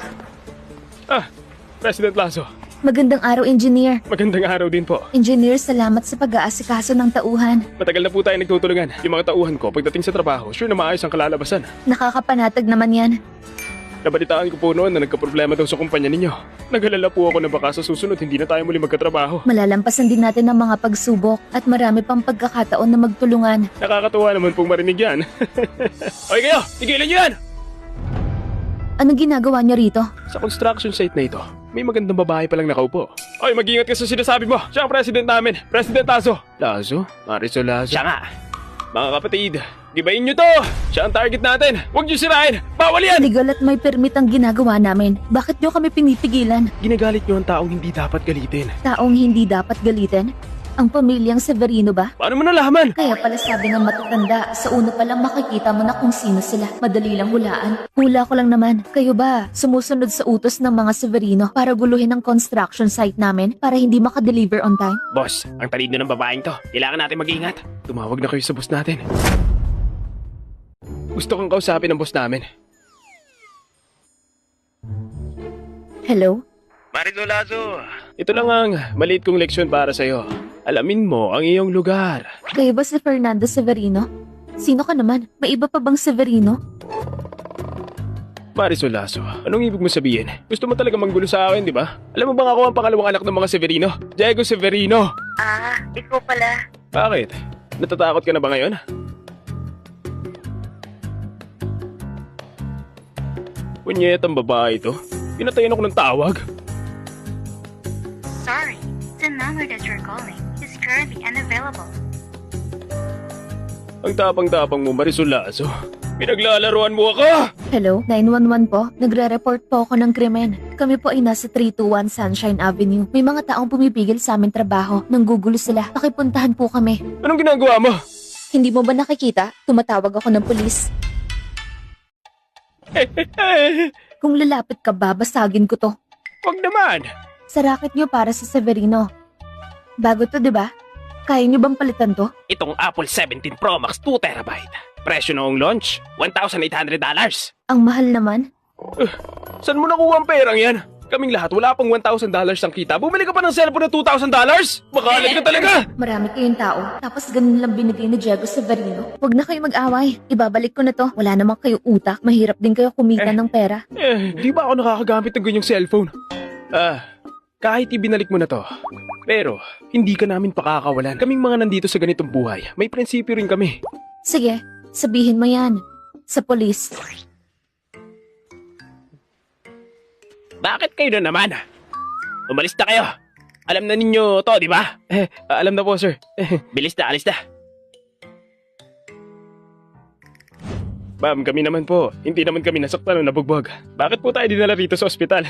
President Lazo. Magandang araw, Engineer. Magandang araw din po. Engineer, salamat sa pag-aasikaso ng tauhan. Matagal na po tayo nagtutulungan. Yung mga tauhan ko, pagdating sa trabaho, sure na maayos ang kalalabasan. Nakakapanatag naman yan. Nabalitaan ko po noon na nagkaproblema daw sa kumpanya ninyo. Nag-alala po ako na baka sa susunod hindi na tayo muli magkatrabaho. Malalampasan din natin ang mga pagsubok at marami pang pagkakataon na magtulungan. Nakakatuwa naman pong marinig yan. Okay kayo, tigilan nyo yan! Anong ginagawa niyo rito? Sa construction site na ito, may magandang babae palang nakaupo. Ay, mag-ingat ka sa sinasabi mo. Siya ang president namin, President Lazo. Lazo? Marisol Lazo? Siya nga. Mga kapatid, gibayin nyo to! Siya ang target natin! Huwag nyo sirain! Bawal yan! Legal at may permit ang ginagawa namin. Bakit niyo kami pinipigilan? Ginagalit nyo ang taong hindi dapat galitin. Taong hindi dapat galitin? Ang pamilyang Severino ba? Paano mo nalaman? Kaya pala sabi ng matatanda, sa una pa lang makikita mo na kung sino sila. Madali lang hulaan. Hula ko lang naman. Kayo ba, sumusunod sa utos ng mga Severino para guluhin ang construction site namin para hindi makadeliver on time? Boss, ang talino ng babaeng to. Kailangan natin mag-ingat. Tumawag na kayo sa boss natin. Gusto kong kausapin ang boss namin. Hello? Marisol Lazo. Ito lang ang maliit kong leksyon para sa'yo. Alamin mo ang iyong lugar. Kayo ba si Fernando Severino? Sino ka naman? May iba pa bang Severino? Marisol Lazo, anong ibig mo sabihin? Gusto mo talaga manggulo sa akin, di ba? Alam mo bang ako ang pangalawang anak ng mga Severino? Diego Severino! Ikaw pala. Bakit? Natatakot ka na ba ngayon? Punyetang babae ito. Pinatayan ako ng tawag. Sorry, the number that you're calling is currently unavailable. Ang tapang-tapang mo, Marisol Lazo. Pinaglalaruan mo ako! Hello, 911 po. Nagre-report po ako ng krimen. Kami po ay nasa 321 Sunshine Avenue. May mga taong pumipigil sa aming trabaho. Nanggugulo sila. Pakipuntahan po kami. Anong ginagawa mo? Hindi mo ba nakikita? Tumatawag ako ng pulis. Kung lalapit ka ba, basagin ko to. Wag naman! Sa racket nyo para sa Severino. Bago to, di ba? Kaya nyo bang palitan to? Itong Apple 17 Pro Max 2TB. Presyo noong launch, $1,800. Ang mahal naman. Saan mo nakuha ang perang yan? Kaming lahat, wala pang $1,000 ang kita. Bumili ka pa ng cellphone na $2,000? Makalat ka talaga! Marami kayong tao, tapos ganun lang binigay ni Diego Severino. Huwag na kayo mag-away. Ibabalik ko na to. Wala namang kayo utak. Mahirap din kayo kumita ng pera. Di ba ako nakakagamit ng ganyang cellphone? Kahit ibinalik mo na to. Pero, hindi ka namin pakakawalan. Kaming mga nandito sa ganitong buhay, may prinsipyo rin kami. Sige, sabihin mo yan. Sa polis. Bakit kayo na naman? Umalis na kayo. Alam na ninyo to, di ba? Alam na po, sir. Bilis na, alis na. Ma'am, kami naman po. Hindi naman kami nasaktan o nabugbog. Bakit po tayo dinala rito sa ospital?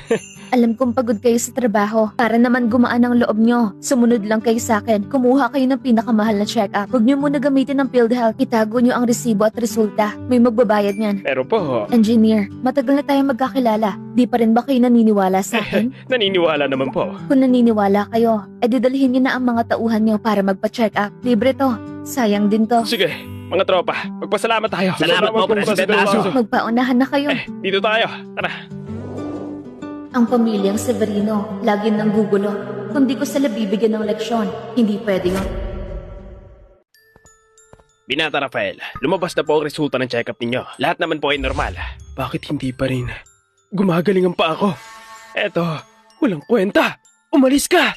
Alam kong pagod kayo sa trabaho. Para naman gumaan ang loob nyo. Sumunod lang kayo sa akin. Kumuha kayo ng pinakamahal na check-up. Huwag nyo muna gamitin ng PhilHealth. Itago nyo ang resibo at resulta. May magbabayad niyan. Pero po, Engineer, matagal na tayong magkakilala. Di pa rin ba kayo naniniwala sa akin? naniniwala naman po. Kung naniniwala kayo, edidalhin nyo na ang mga tauhan nyo para magpa-check up. Libre to. Sayang din to. Sige, mga tropa, magpasalamat tayo. Salamat po, Presidente Lazo. Magpaunahan na kayo. Dito tayo. Tara. Ang pamilyang Severino, lagi nang gugulo. Kung di ko sila bibigyan ng leksyon, hindi pwede yun. Binata Rafael, lumabas na po ang resulta ng check-up ninyo. Lahat naman po ay normal. Bakit hindi pa rin? Gumagaling ang pa ako. Eto, walang kwenta. Umalis ka!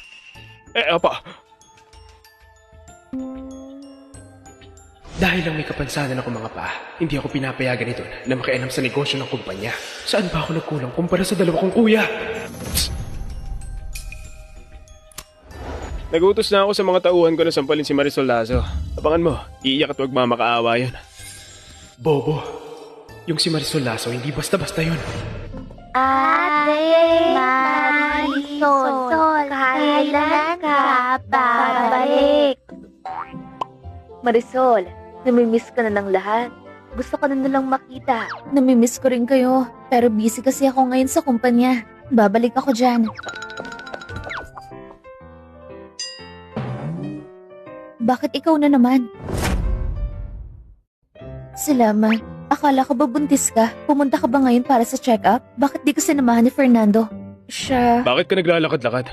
Opo. Dahil lang may kapansanan ako mga pa, hindi ako pinapayagan ito na makialam sa negosyo ng kumpanya. Saan ba ako nagkulang kumpara sa dalawa kong kuya? Psst! Nagutos na ako sa mga tauhan ko na sampalin si Marisol Lazo. Abangan mo, iiyak at huwag mamakaawa yun. Bobo, yung si Marisol Lazo hindi basta-basta yun. Ate Marisol, kailan ka babalik? Marisol, namimiss ka na ng lahat. Gusto ko na nilang makita. Namimiss ko rin kayo. Pero busy kasi ako ngayon sa kumpanya. Babalik ako dyan. Bakit ikaw na naman? Salamat. Akala ko ba buntis ka? Pumunta ka ba ngayon para sa check-up? Bakit di ka sinamahan ni Fernando? Siya... Bakit ka naglalakad-lakad?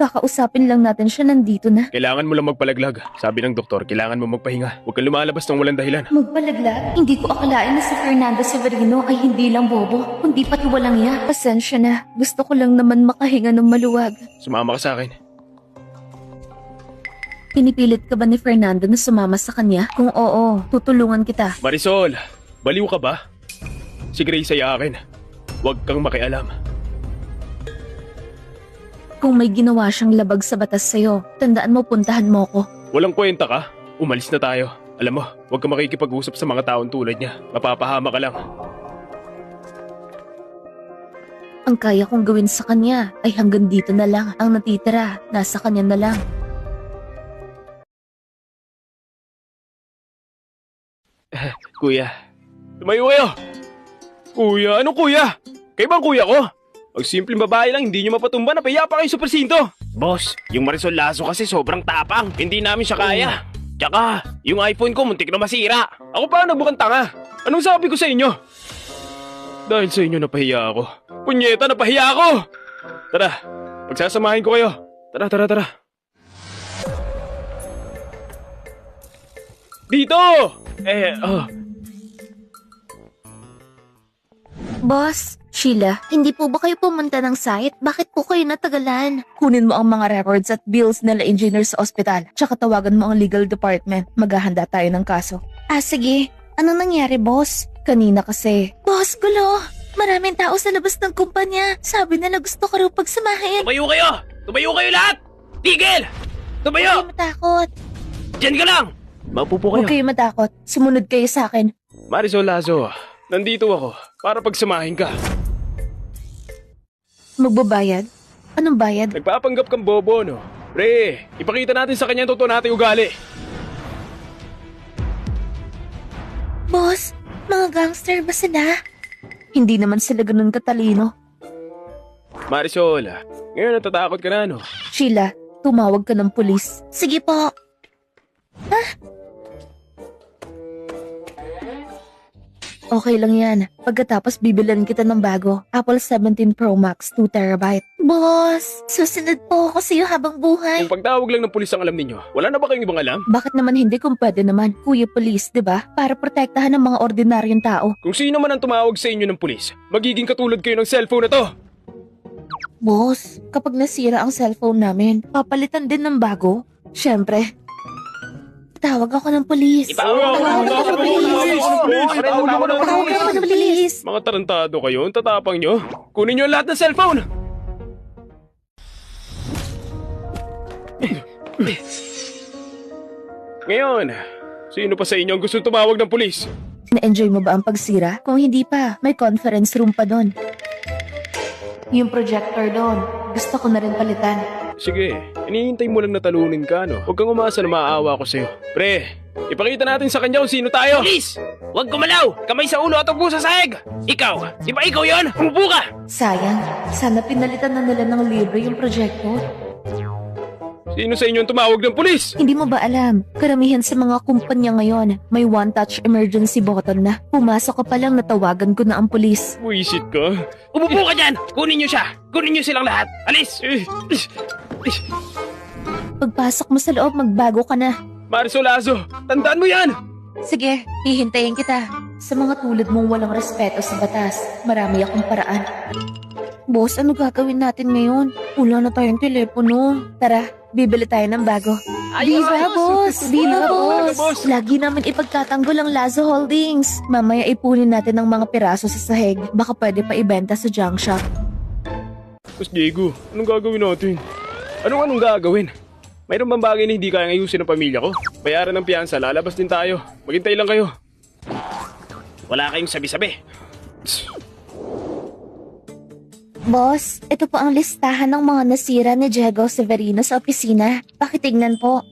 Kakausapin lang natin siya, nandito na. Kailangan mo lang magpalaglag. Sabi ng doktor, kailangan mo magpahinga. Huwag kang lumalabas ng walang dahilan. Magpalaglag? Hindi ko akalain na si Fernando Severino ay hindi lang bobo, kundi pati walang iya. Pasensya na. Gusto ko lang naman makahinga ng maluwag. Sumama ka sa akin. Pinipilit ka ba ni Fernando na sumama sa kanya? Kung oo, tutulungan kita. Marisol, baliw ka ba? Si Grace ay akin. Huwag kang makialam. Kung may ginawa siyang labag sa batas sa'yo, tandaan mo puntahan mo ko. Walang kwenta ka. Umalis na tayo. Alam mo, huwag kang makikipag-usap sa mga taong tulad niya. Mapapahama ka lang. Ang kaya kong gawin sa kanya ay hanggang dito na lang. Ang natitira, nasa kanya na lang. Kuya. Tumayo kayo! Kuya, anong kuya? Kayo bang kuya ko? Pag simpleng babae lang, hindi nyo mapatumba, napahiya pa kayo sa presinto! Boss, yung Marisol Lazo kasi sobrang tapang. Hindi namin siya kaya. Tsaka, yung iPhone ko muntik na masira. Ako pa nagbukang tanga! Anong sabi ko sa inyo? Dahil sa inyo napahiya ako. Punyeta, napahiya ako! Tara, pagsasamahin ko kayo. Tara. Dito! Boss, Sheila, hindi po ba kayo pumunta ng site? Bakit po kayo natagalan? Kunin mo ang mga records at bills nila engineer sa ospital. Tsaka tawagan mo ang legal department. Maghahanda tayo ng kaso. Ah, sige. Anong nangyari, boss? Kanina kasi. Boss, gulo! Maraming tao sa labas ng kumpanya. Sabi nila gusto ka raw pagsamahin. Tumayo kayo! Tumayo kayo lahat! Tigil! Huwag Tumayo! kayo matakot. Diyan ka lang! Maupo po Huwag kayo matakot. Sumunod kayo sa akin. Marisol Lazo, nandito ako para pagsamahin ka. Magbabayad? Anong bayad? Nagpapanggap kang bobo, no? Pre, ipakita natin sa kanya ang totoo nating ugali. Boss, mga gangster ba sila? Hindi naman sila ganun katalino. Marisol, ngayon natatakot ka na, no? Sheila, tumawag ka ng pulis. Sige po. Okay lang yan. Pagkatapos bibilan kita ng bago. Apple 17 Pro Max 2TB. Boss, susunod po ako sa'yo habang buhay. Kung pagtawag lang ng pulis ang alam ninyo, wala na ba kayong ibang alam? Bakit naman hindi kung pwede naman? Kuya Police, di ba? Para protektahan ng mga ordinaryong tao. Kung sino man ang tumawag sa inyo ng pulis, magiging katulad kayo ng cellphone na to. Boss, kapag nasira ang cellphone namin, papalitan din ng bago? Syempre. Tawag ako ng polis. Ipawag ako ng polis. Tawag ako ng polis. Mga tarantado kayo, ang tatapang nyo. Kunin nyo ang lahat ng cellphone. Ngayon, sino pa sa inyo ang gusto tumawag ng pulis? Na-enjoy mo ba ang pagsira? Kung hindi pa, may conference room pa doon. Yung projector doon, gusto ko na rin palitan. Sige, inihintay mo lang na talunin ka, no? Huwag kang umasa na maaawa ko sa'yo. Pre, ipakita natin sa kanya kung sino tayo. Please! Huwag gumalaw! Kamay sa ulo at upo sa sahig! Ikaw! Di ba ikaw yon? Umupo ka! Sayang, sana pinalitan na nila ng libre yung projector. Sino sa inyo ang tumawag ng pulis? Hindi mo ba alam, karamihan sa mga kumpanya ngayon, may one-touch emergency button na. Pumasok ka pa lang natawagan ko na ang pulis. Buisit ka. Umupo ka dyan! Kunin niyo siya! Kunin niyo silang lahat! Alis! Pagpasok mo sa loob, magbago ka na. Marisol Lazo, tandaan mo yan! Sige, hihintayin kita. Sa mga tulad mong walang respeto sa batas, marami akong paraan. Boss, ano gagawin natin ngayon? Wala na tayong telepono. Tara, bibili tayo ng bago. Viva, boss! Viva, boss! Lagi namin ipagtatanggol ang Lazo Holdings. Mamaya ipunin natin ang mga piraso sa sahig. Baka pwede pa ibenta sa junk shop. Boss Diego, anong gagawin natin? Anong gagawin? Mayroon bang bagay na hindi kayang ayusin ng pamilya ko? Bayaran ng piyansa, lalabas din tayo. Maghintay lang kayo. Wala kayong sabi-sabi. Boss, ito po ang listahan ng mga nasira ni Diego Severino sa opisina. Pakitignan po.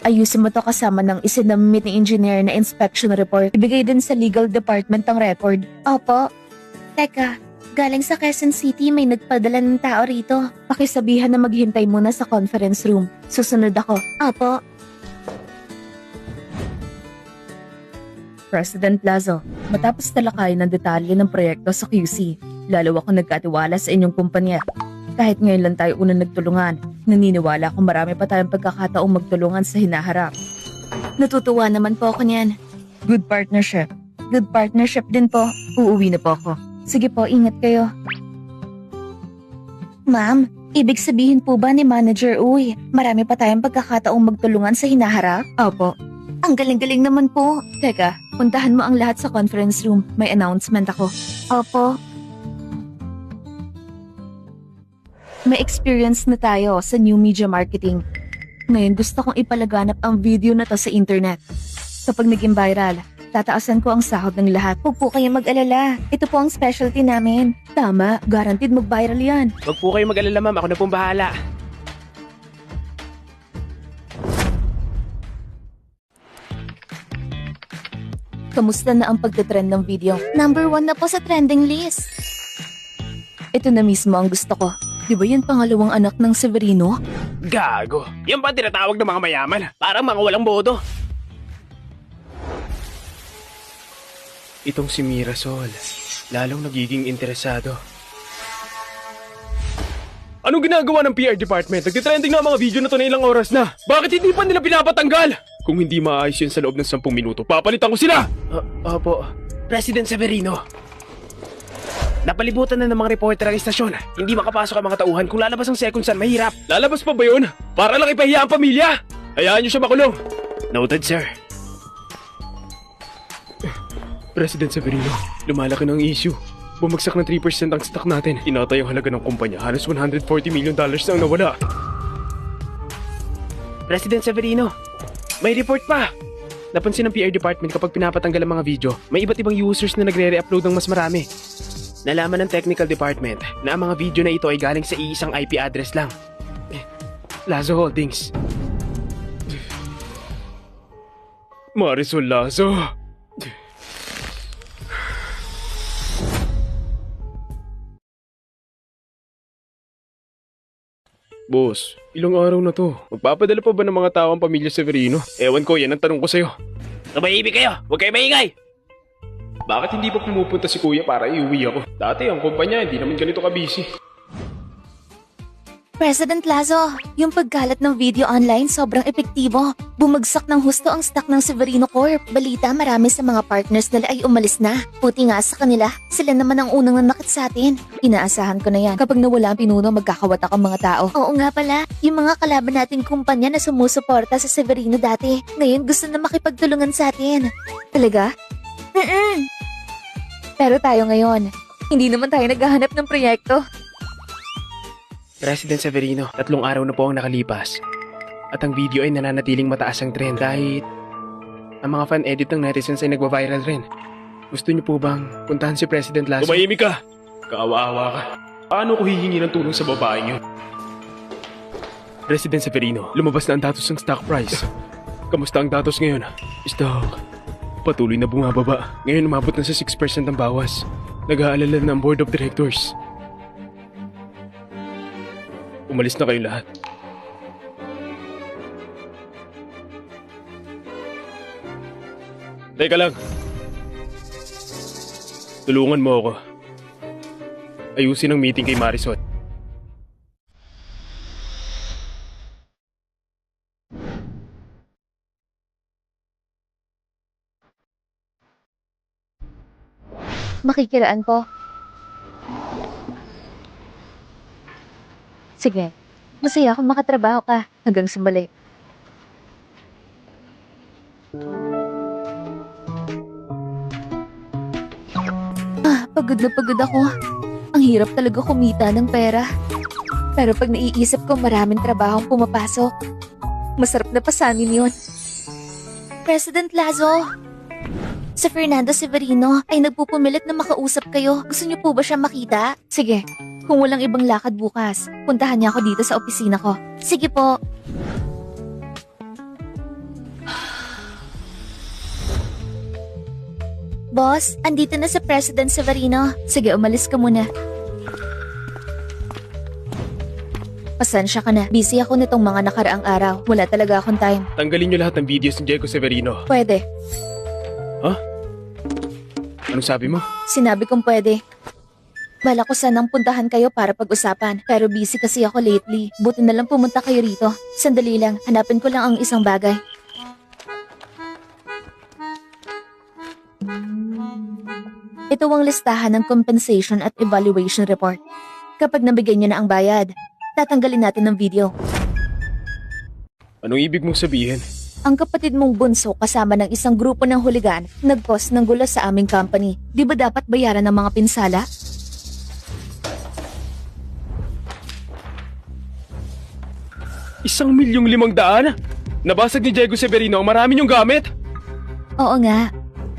Ayusin mo to kasama ng isinamit ni engineer na inspection report. Ibigay din sa legal department ang record. Opo. Teka, galing sa Quezon City may nagpadala ng tao rito. Pakisabihan na maghintay muna sa conference room. Susunod ako. Opo. President Lazo, matapos talakayin ng detalye ng proyekto sa QC, lalo ako nagkatiwala sa inyong kumpanya. Kahit ngayon lang tayo unang nagtulungan, naniniwala akong marami pa tayong pagkakataong magtulungan sa hinaharap. Natutuwa naman po ako niyan. Good partnership. Good partnership din po. Uuwi na po ako. Sige po, ingat kayo. Ma'am, ibig sabihin po ba ni Manager Uy, marami pa tayong pagkakataong magtulungan sa hinaharap? Opo. Ang galing-galing naman po. Teka, puntahan mo ang lahat sa conference room. May announcement ako. Opo. May experience na tayo sa new media marketing. Ngayon gusto kong ipalaganap ang video na to sa internet. Kapag naging viral, tataasan ko ang sahod ng lahat. Huwag po kayong mag-alala. Ito po ang specialty namin. Tama, guaranteed mag-viral yan. Huwag po kayo mag-alala, ma'am. Ako na pong bahala. Kamusta na ang pagtitrend ng video? Number 1 na po sa trending list. Ito na mismo ang gusto ko. Di ba yan pangalawang anak ng Severino? Gago. Yan ba ang tinatawag ng mga mayaman? Parang mga walang bodo. Itong si Mirasol, lalong nagiging interesado. Anong ginagawa ng PR department? Nagtitrending na ang mga video na to na ilang oras na. Bakit hindi pa nila pinapatanggal? Kung hindi maayos yun sa loob ng 10 minuto, papalitan ko sila! Opo. President Severino. Napalibutan na ng mga reporter ang istasyon. Hindi makapasok ang mga tauhan. Kung lalabas ang second son, mahirap. Lalabas pa ba yun? Para lang ipahiya ang pamilya! Hayaan niyo siya makulong! Noted, sir. President Severino, lumalaki ng issue. Bumagsak ng 3% ang stock natin. Inatay ang halaga ng kumpanya. Halos $140 million na ang nawala. President Severino, may report pa. Napansin ng PR department kapag pinapatanggal ang mga video, may iba't ibang users na nagre-re-upload ng mas marami. Nalaman ng technical department na ang mga video na ito ay galing sa iisang IP address lang. Lazo Holdings. Marisol Lazo. Boss, ilang araw na to. Magpapadala pa ba ng mga tao ang pamilya Severino? Ewan ko, yan ang tanong ko sa'yo. Tumahimik kayo! Huwag kayo maingay! Bakit hindi pa pumupunta si kuya para iuwi ako? Dati ang kumpanya hindi naman ganito ka-busy. President Lazo, yung pagkalat ng video online sobrang epektibo. Bumagsak ng husto ang stock ng Severino Corp. Balita, marami sa mga partners nila ay umalis na. Puti nga sa kanila, sila naman ang unang nanakit sa atin. Inaasahan ko na yan. Kapag nawala ang pinuno, magkakawatak ang mga tao. Oo nga pala, yung mga kalaban nating kumpanya na sumusuporta sa Severino dati, ngayon gusto na makipagtulungan sa atin. Talaga? Pero tayo ngayon, hindi naman tayo naghahanap ng proyekto. President Severino, 3 araw na po ang nakalipas. At ang video ay nananatiling mataas ang trend kahit ang mga fan-edit ng netizens ay nagwa-viral rin. Gusto niyo po bang puntahan si President Lazo? Tumahimik ka! Kaawa-awa ka. Paano ko hihingi ng tulong sa babaeng yun? President Severino, lumabas na ang datos ng stock price. Kamusta ang datos ngayon? Stock. Patuloy na bumababa. Ngayon umabot na sa 6% ang bawas. Nag-aalala na ang board of directors. Umalis na kayo lahat. Teka lang. Tulungan mo ako. Ayusin ang meeting kay Marisol. Makikiraan po. Sige, masaya akong makatrabaho ka hanggang sa muli. Pagod na pagod ako. Ang hirap talaga kumita ng pera. Pero pag naiisip ko maraming trabaho ang pumapasok, masarap na pasanin yun. President Lazo, si Fernando Severino ay nagpupumilit na makausap kayo. Gusto niyo po ba siya makita? Sige. Kung walang ibang lakad bukas, puntahan niya ako dito sa opisina ko. Sige po. Boss, andito na si President Severino. Sige, umalis ka muna. Pasensya ka na. Busy ako nitong mga nakaraang araw. Wala talaga akong time. Tanggalin niyo lahat ng videos ni Diego Severino. Pwede. Anong sabi mo? Sinabi kong pwede. Bala ko sanang puntahan kayo para pag-usapan, pero busy kasi ako lately. Buti na lang pumunta kayo rito. Sandali lang, hanapin ko lang ang isang bagay. Ito ang listahan ng compensation at evaluation report. Kapag nabigay niyo na ang bayad, tatanggalin natin ng video. Anong ibig mong sabihin? Ang kapatid mong bunso kasama ng isang grupo ng huligan nag-cause ng gulo sa aming company. Di ba dapat bayaran ng mga pinsala? $1,500,000? Nabasag ni Diego Severino ang marami niyong gamit? Oo nga.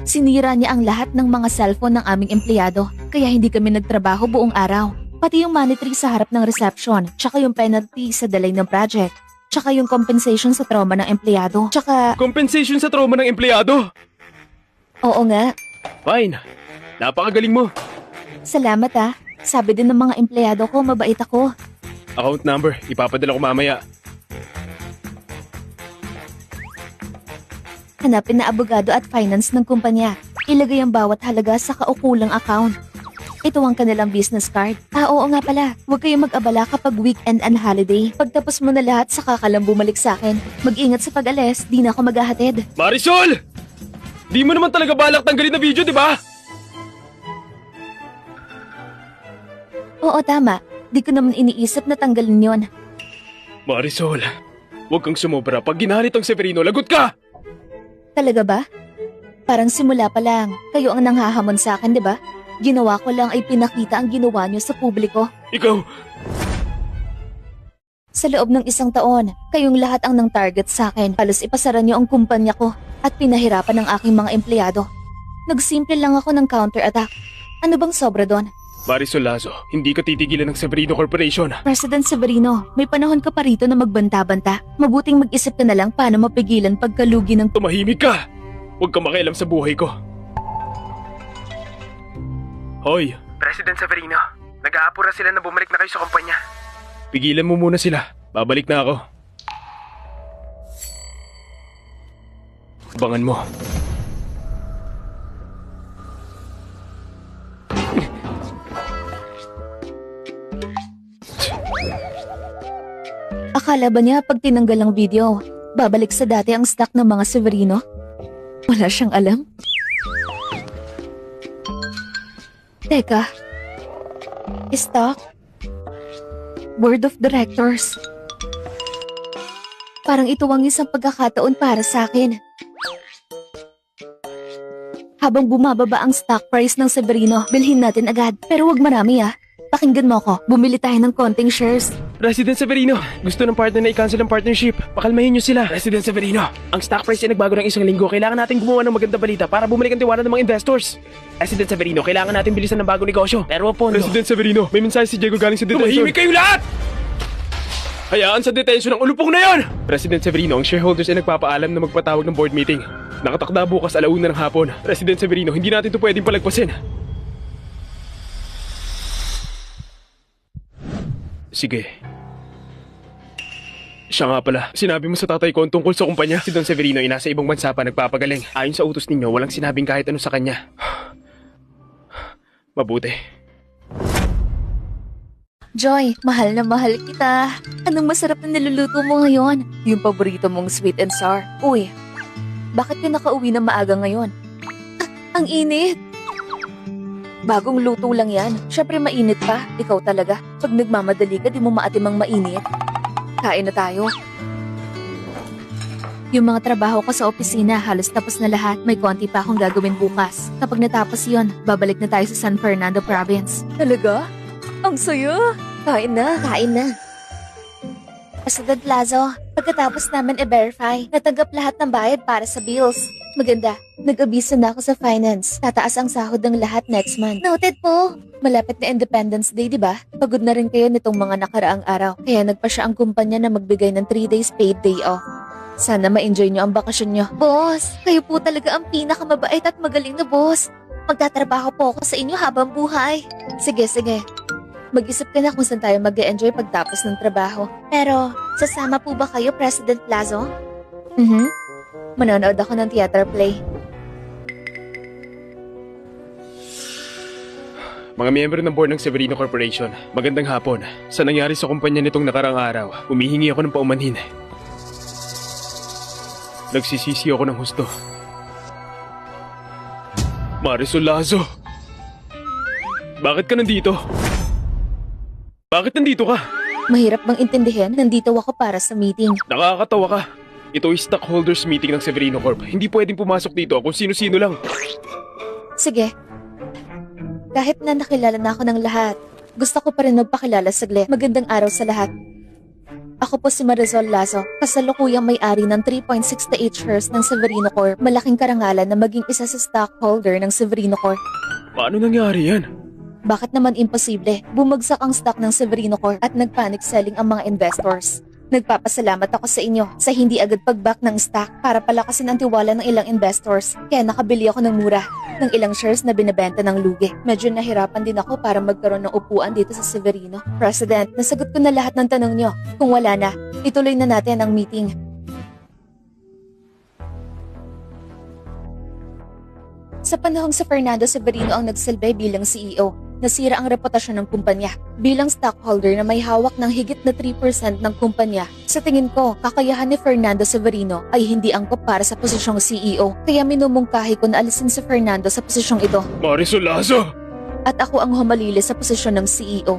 Sinira niya ang lahat ng mga cellphone ng aming empleyado, kaya hindi kami nagtrabaho buong araw. Pati yung monetary sa harap ng reception, tsaka yung penalty sa delay ng project, tsaka yung compensation sa trauma ng empleyado, tsaka... Compensation sa trauma ng empleyado? Oo nga. Fine. Napakagaling mo. Salamat ah. Sabi din ng mga empleyado ko, mabait ako. Account number, ipapadala ko mamaya. Hanapin na abogado at finance ng kumpanya. Ilagay ang bawat halaga sa kaukulang account. Ito ang kanilang business card. Oo nga pala. Huwag kayong mag-abala kapag weekend and holiday. Pagtapos mo na lahat, saka ka lang bumalik sa akin. Mag-ingat sa pag-alis, di na ako maghahatid. Marisol! Di mo naman talaga balak tanggalin na video, di ba? Oo, tama. Di ko naman iniisip na tanggalin yon. Marisol, huwag kang sumobra. Pag ginalit ang Severino, lagot ka! Talaga ba? Parang simula pa lang, kayo ang nanghahamon sa akin, di ba? Ginawa ko lang ay pinakita ang ginawa niyo sa publiko. Ikaw, Sa loob ng 1 taon, kayong lahat ang nang target sa akin. Halos ipasara niyo ang kumpanya ko at pinahirapan ng aking mga empleyado. Nagsimple lang ako ng counter-attack. Ano bang sobra doon? Marisol Lazo, hindi ka titigilan ng Severino Corporation. President Severino, may panahon ka pa rito na magbanta-banta. Mabuting mag-isip ka na lang paano mapigilan pagkalugi ng... Tumahimik ka! Huwag kang makialam sa buhay ko. Hoy, President Severino, nag-aapura sila na bumalik na kayo sa kumpanya. pigilan mo muna sila. Babalik na ako. Abangan mo. Akala ba niya pag tinanggal ang video, babalik sa dati ang stock ng mga Severino? Wala siyang alam. Teka. Stock? Board of Directors. Parang ito ang isang pagkakataon para sa akin. Habang bumababa ang stock price ng Severino, bilhin natin agad. Pero wag marami Pakinggan mo ako, bumili tayo ng konting shares. President Severino, gusto ng partner na i-cancel ang partnership. Pakalmahin niyo sila. President Severino, ang stock price ay nagbago ng 1 linggo. Kailangan natin gumawa ng maganda balita para bumalik ang tiwala ng mga investors. President Severino, kailangan natin bilisan ng bagong negosyo. Pero pondo. President Severino, may mensahe si Diego galing sa detention. Tumahimik kayo lahat! Hayaan sa detention ng ulupong na yon! President Severino, ang shareholders ay nagpapaalam na magpatawag ng board meeting. Nakatakda bukas 1:00 ng hapon. President Severino, hindi natin ito pwedeng palagpasin. Sige. Siya nga pala, sinabi mo sa tatay ko ang tungkol sa kumpanya. Si Don Severino ay nasa ibang bansa pa nagpapagaling. Ayon sa utos ninyo, walang sinabing kahit ano sa kanya. Mabuti. Joy, mahal na mahal kita. Anong masarap na niluluto mo ngayon? Yung paborito mong sweet and sour. Uy, bakit ka nakauwi na maaga ngayon? Ang init! Bagong luto lang yan. Syempre mainit pa. Ikaw talaga. Pag nagmamadali ka, di mo maatimang mainit. Kain na tayo. Yung mga trabaho ko sa opisina, halos tapos na lahat. May konti pa akong gagawin bukas. Kapag natapos yon, babalik na tayo sa San Fernando Province. Talaga? Ang saya! Kain na! Kain na! President Lazo, pagkatapos namin i-verify, natanggap lahat ng bayad para sa bills. Maganda. Nag-abiso na ako sa finance. Tataas ang sahod ng lahat next month. Noted po! Malapit na Independence Day, di ba? Pagod na rin kayo nitong mga nakaraang araw. Kaya nagpa siya ang kumpanya na magbigay ng 3 days paid day off. Sana ma-enjoy nyo ang bakasyon nyo. Boss, kayo po talaga ang pinakamabait at magaling na boss. Magtatrabaho po ako sa inyo habang buhay. Sige, sige. Mag-isip ka na kung saan tayo mag-enjoy pagtapos ng trabaho. Pero, sasama po ba kayo, President Lazo? Manonood ako ng theater play. Mga miyembro ng board ng Severino Corporation, magandang hapon. Sa nangyari sa kumpanya nitong nakarang araw, humihingi ako ng paumanhin. Nagsisisi ako ng husto. Marisol Lazo! Bakit ka nandito? Bakit nandito ka? Mahirap bang intindihin? Nandito ako para sa meeting. Nakakatawa ka. Ito ay stockholders meeting ng Severino Corp. Hindi pwedeng pumasok dito kung sino-sino lang. Sige. Kahit na nakilala na ako ng lahat, gusto ko pa rin magpakilala saglit. Magandang araw sa lahat. Ako po si Marisol Lazo, kasalukuyang may-ari ng 3.68 shares ng Severino Corp. Malaking karangalan na maging isa sa stockholder ng Severino Corp. Paano nangyari yan? Bakit naman imposible? Bumagsak ang stock ng Severino Corp at nagpanic selling ang mga investors. Nagpapasalamat ako sa inyo sa hindi agad pag-back ng stock para palakasin ang tiwala ng ilang investors. Kaya nakabili ako ng mura ng ilang shares na binebenta ng lugi. Medyo nahirapan din ako para magkaroon ng upuan dito sa Severino. President, nasagot ko na lahat ng tanong nyo. Kung wala na, ituloy na natin ang meeting. Sa panahong si Fernando Severino ang nagsilbi bilang CEO, nasira ang reputasyon ng kumpanya. Bilang stockholder na may hawak ng higit na 3% ng kumpanya, sa tingin ko, kakayahan ni Fernando Severino ay hindi angkop para sa posisyong CEO. Kaya minumungkahi ko na alisin si Fernando sa posisyong ito. Marisol Lazo! at ako ang humalili sa posisyon ng CEO.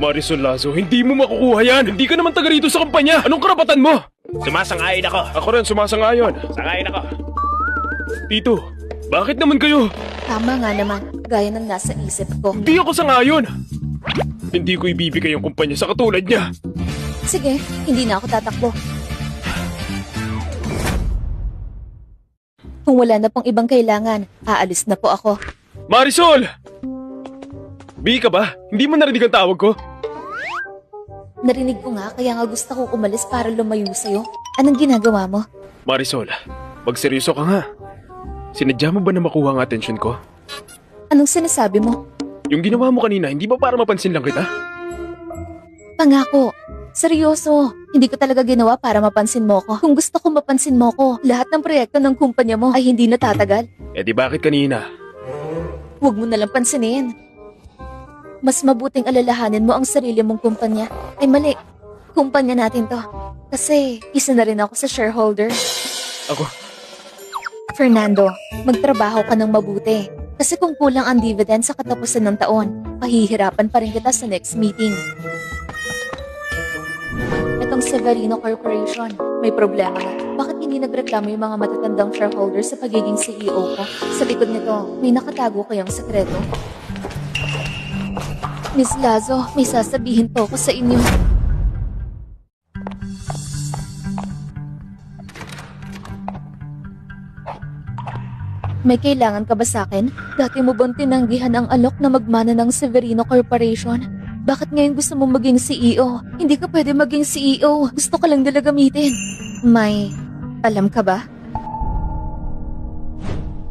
Marisol Lazo, hindi mo makukuha yan. Hindi ka naman taga rito sa kumpanya. Anong karapatan mo? Sumasang-ayon ako. Ako rin sumasang-ayon. Sangayon ako. Tito, bakit naman kayo? Tama nga naman, gaya ng nasa isip ko. Hindi ako sangayon. Hindi ko ibibigay ang kumpanya sa katulad niya. Sige, hindi na ako tatakbo. Kung wala na pong ibang kailangan, aalis na po ako. Marisol! B ka ba? Hindi mo narinig ang tawag ko? Narinig ko nga, kaya nga gusto ko umalis para lumayo sa'yo. Anong ginagawa mo? Marisol, magseryoso ka nga. Sinadya mo ba na makuha ang atensyon ko? Anong sinasabi mo? Yung ginawa mo kanina, hindi ba para mapansin lang kita? Pangako. Seryoso. Hindi ko talaga ginawa para mapansin mo ko. Kung gusto ko mapansin mo ko, lahat ng proyekto ng kumpanya mo ay hindi natatagal. Eh di bakit kanina? Huwag mo nalang pansinin. Mas mabuting alalahanin mo ang sarili mong kumpanya. Ay mali. Kumpanya natin to. Kasi isa na rin ako sa shareholder. Ako? Fernando, magtrabaho ka ng mabuti. Kasi kung kulang ang dividend sa katapusan ng taon, pahihirapan pa rin kita sa next meeting. Itong Severino Corporation, may problema na. Bakit hindi nagreklamo yung mga matatandang shareholders sa pagiging CEO ko? Sa likod nito, may nakatago kayang sekreto? Miss Lazo, may sasabihin po ako sa inyo. May kailangan ka ba sa akin? Dati mo bang tinanggihan ang alok na magmana ng Severino Corporation? Bakit ngayon gusto mo maging CEO? Hindi ka pwede maging CEO. Gusto ka lang nila gamitin. May alam ka ba?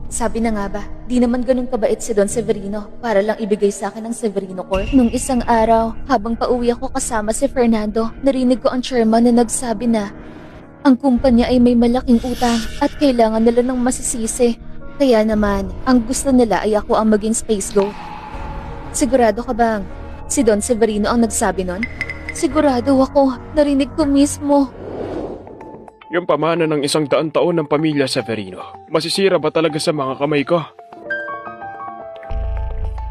Sabi na nga ba, di naman ganun kabait si Don Severino para lang ibigay sa akin ang Severino Corp. Nung isang araw, habang pauwi ako kasama si Fernando, narinig ko ang chairman na nagsabi na ang kumpanya ay may malaking utang at kailangan nila ng masisisi. Kaya naman, ang gusto nila ay ako ang maging space goat. Sigurado ka bang si Don Severino ang nagsabi nun? Sigurado ako, narinig ko mismo. Yung pamana ng 100 taon ng pamilya Severino, masisira ba talaga sa mga kamay ko?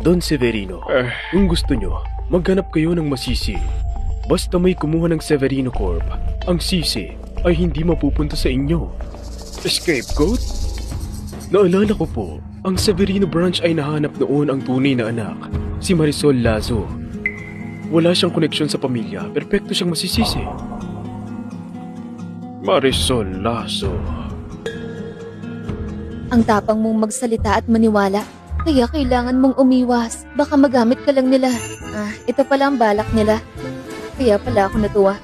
Don Severino, kung gusto nyo, maghanap kayo ng masisi. Basta may kumuha ng Severino Corp, ang sisi ay hindi mapupunta sa inyo. Scapegoat? Naalala ko po, ang Severino branch ay nahanap noon ang tunay na anak, si Marisol Lazo. Wala siyang koneksyon sa pamilya, perpekto siyang masisisi. Marisol Lazo. Ang tapang mong magsalita at maniwala, kaya kailangan mong umiwas. Baka magamit ka lang nila. Ito pala ang balak nila. Kaya pala ako natuwa.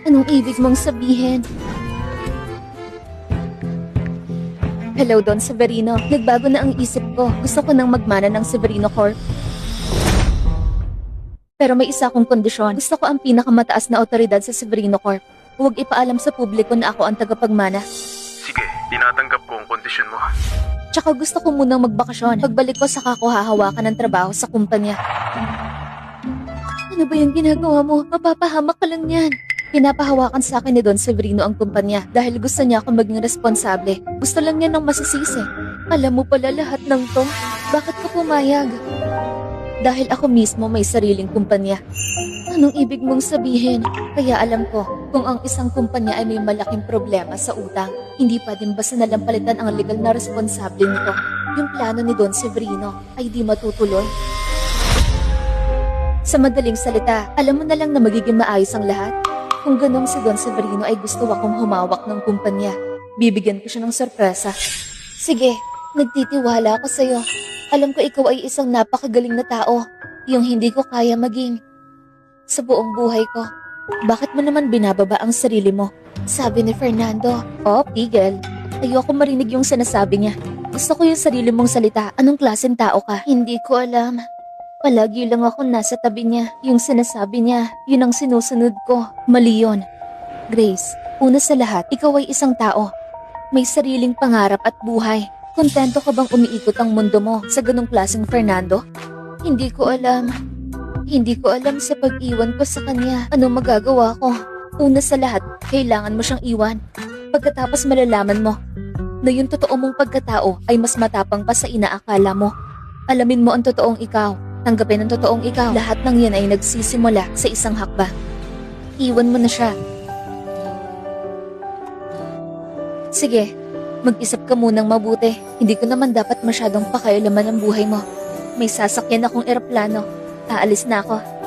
Anong ibig mong sabihin? Hello, Don Severino. Nagbago na ang isip ko. Gusto ko nang magmana ng Severino Corp. Pero may isa akong kondisyon. Gusto ko ang pinakamataas na otoridad sa Severino Corp. Huwag ipaalam sa publiko na ako ang tagapagmana. Sige, tinatanggap ko ang kondisyon mo. Tsaka gusto ko munang magbakasyon. Pagbalik ko saka ko hahawakan ng trabaho sa kumpanya. Ano ba yung ginagawa mo? Mapapahamak ka lang yan. Pinapahawakan sa akin ni Don Severino ang kumpanya dahil gusto niya ako maging responsable. Gusto lang niya ng masisisi. Alam mo pala lahat ng to. Bakit ka pumayag? Dahil ako mismo may sariling kumpanya. Anong ibig mong sabihin? Kaya alam ko, kung ang isang kumpanya ay may malaking problema sa utang, hindi pa din basta nalang palitan ang legal na responsable nito. Yung plano ni Don Severino ay di matutuloy. Sa madaling salita, alam mo na lang na magiging maayos ang lahat. Kung ganong si Don Severino ay gusto akong humawak ng kumpanya, bibigyan ko siya ng sorpresa. Sige, nagtitiwala ako sa'yo. Alam ko ikaw ay isang napakagaling na tao, yung hindi ko kaya maging sa buong buhay ko. Bakit mo naman binababa ang sarili mo? Sabi ni Fernando. Oh, pigil. Ayoko marinig yung sinasabi niya. Gusto ko yung sarili mong salita. Anong klaseng tao ka? Hindi ko alam. Palagi lang ako nasa tabi niya. Yung sinasabi niya, yun ang sinusunod ko. Mali yun. Grace, una sa lahat, ikaw ay isang tao. May sariling pangarap at buhay. Kontento ka bang umiikot ang mundo mo sa ganong klaseng Fernando? Hindi ko alam. Hindi ko alam sa pag-iwan ko sa kanya. Anong magagawa ko? Una sa lahat, kailangan mo siyang iwan. Pagkatapos malalaman mo na yung totoo mong pagkatao ay mas matapang pa sa inaakala mo. Alamin mo ang totoong ikaw. Tanggapin ang totoong ikaw. Lahat ng yan ay nagsisimula sa isang hakbang. Iwan mo na siya. Sige, mag-isip ka munang mabuti. Hindi ko naman dapat masyadong pakialaman ang buhay mo. May sasakyan akong eroplano. Aalis na ako.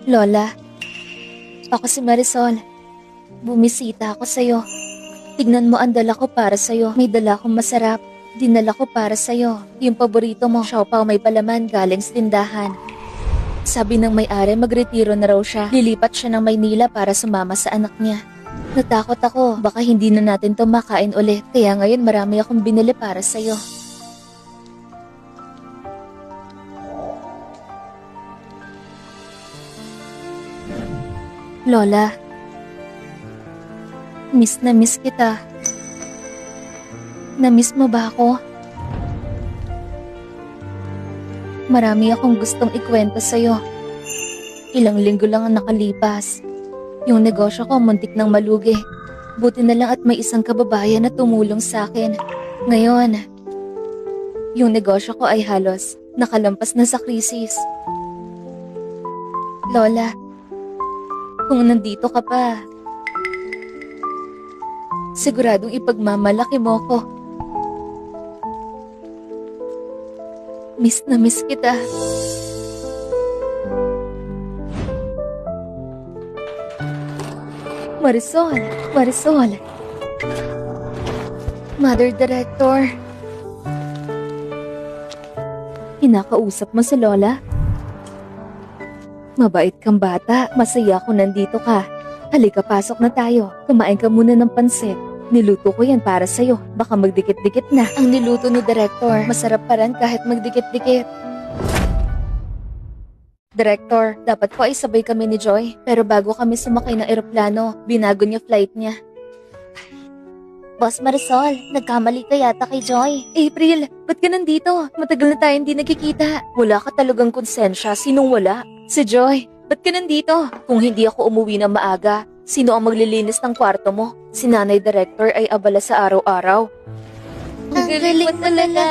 Lola, ako si Marisol. Bumisita ako sa'yo. Tignan mo ang dala ko para sa'yo. May dala akong masarap. Dinala ko para sa'yo. Yung paborito mo, siopaw may palaman galing sa tindahan. Sabi ng may-ari magretiro na raw siya. Lilipat siya ng Maynila para sumama sa anak niya. Natakot ako, baka hindi na natin to makain ulit. Kaya ngayon marami akong binili para sa'yo. Lola, miss na miss kita. Na-miss mo ba ako? Marami akong gustong ikwento sa'yo. Ilang linggo lang ang nakalipas. Yung negosyo ko muntik nang malugi. Buti na lang at may isang kababayan na tumulong sa akin. Ngayon, yung negosyo ko ay halos nakalampas na sa krisis. Lola, kung nandito ka pa, siguradong ipagmamalaki mo ko. Miss na miss kita. Marisol, Marisol. Mother Director. Kinakausap mo si Lola? Mabait kang bata. Masaya kung nandito ka. Halika, pasok na tayo. Kumain ka muna ng pansit. Niluto ko yan para sa'yo. Baka magdikit-dikit na. Ang niluto ni Director, masarap pa rin kahit magdikit-dikit. Director, dapat po ay sabay kami ni Joy. Pero bago kami sumakay ng eroplano, binago niya flight niya. Boss Marisol, nagkamali ka yata kay Joy. April, ba't ka nandito? Matagal na tayo hindi nagkikita. Wala ka talagang konsensya. Sinong wala? Si Joy. Ba't ka nandito? Kung hindi ako umuwi na maaga, sino ang maglilinis ng kwarto mo? Si Nanay Director ay abala sa araw-araw. Ang galing mo talaga.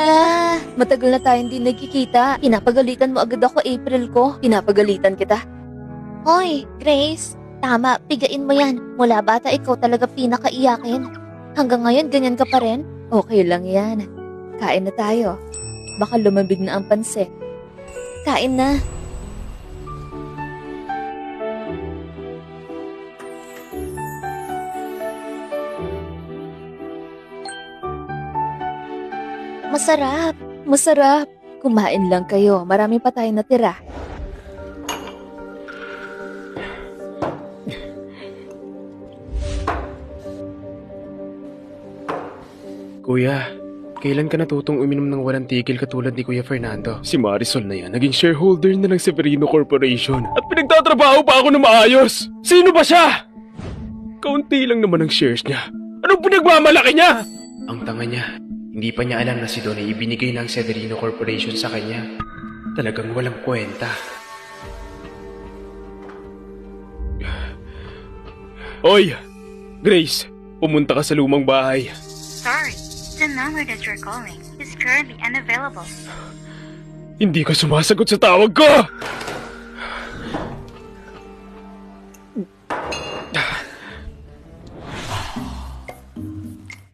Matagal na tayo hindi nagkikita. Pinapagalitan mo agad ako, April ko. Pinapagalitan kita. Hoy, Grace. Tama, pigain mo yan. Mula bata ikaw talaga pinakaiyakin. Hanggang ngayon ganyan ka pa rin? Okay lang yan. Kain na tayo. Baka lumambig na ang pansit. Kain na. Masarap! Masarap! Kumain lang kayo. Marami pa tayong natira. Kuya, kailan ka natutong uminom ng walang tigil katulad ni Kuya Fernando? Si Marisol na yan, naging shareholder na ng Severino Corporation. At pinagtatrabaho pa ako na maayos! Sino ba siya? Kaunti lang naman ang shares niya. Anong pinagmamalaki niya? Ang tanga niya. Hindi pa niya alam na si Don ay ibinigay ng Severino Corporation sa kanya. Talagang walang kwenta. Oy! Grace, pumunta ka sa lumang bahay. Sorry, the number that you're calling is currently unavailable. Hindi ka sumasagot sa tawag ko!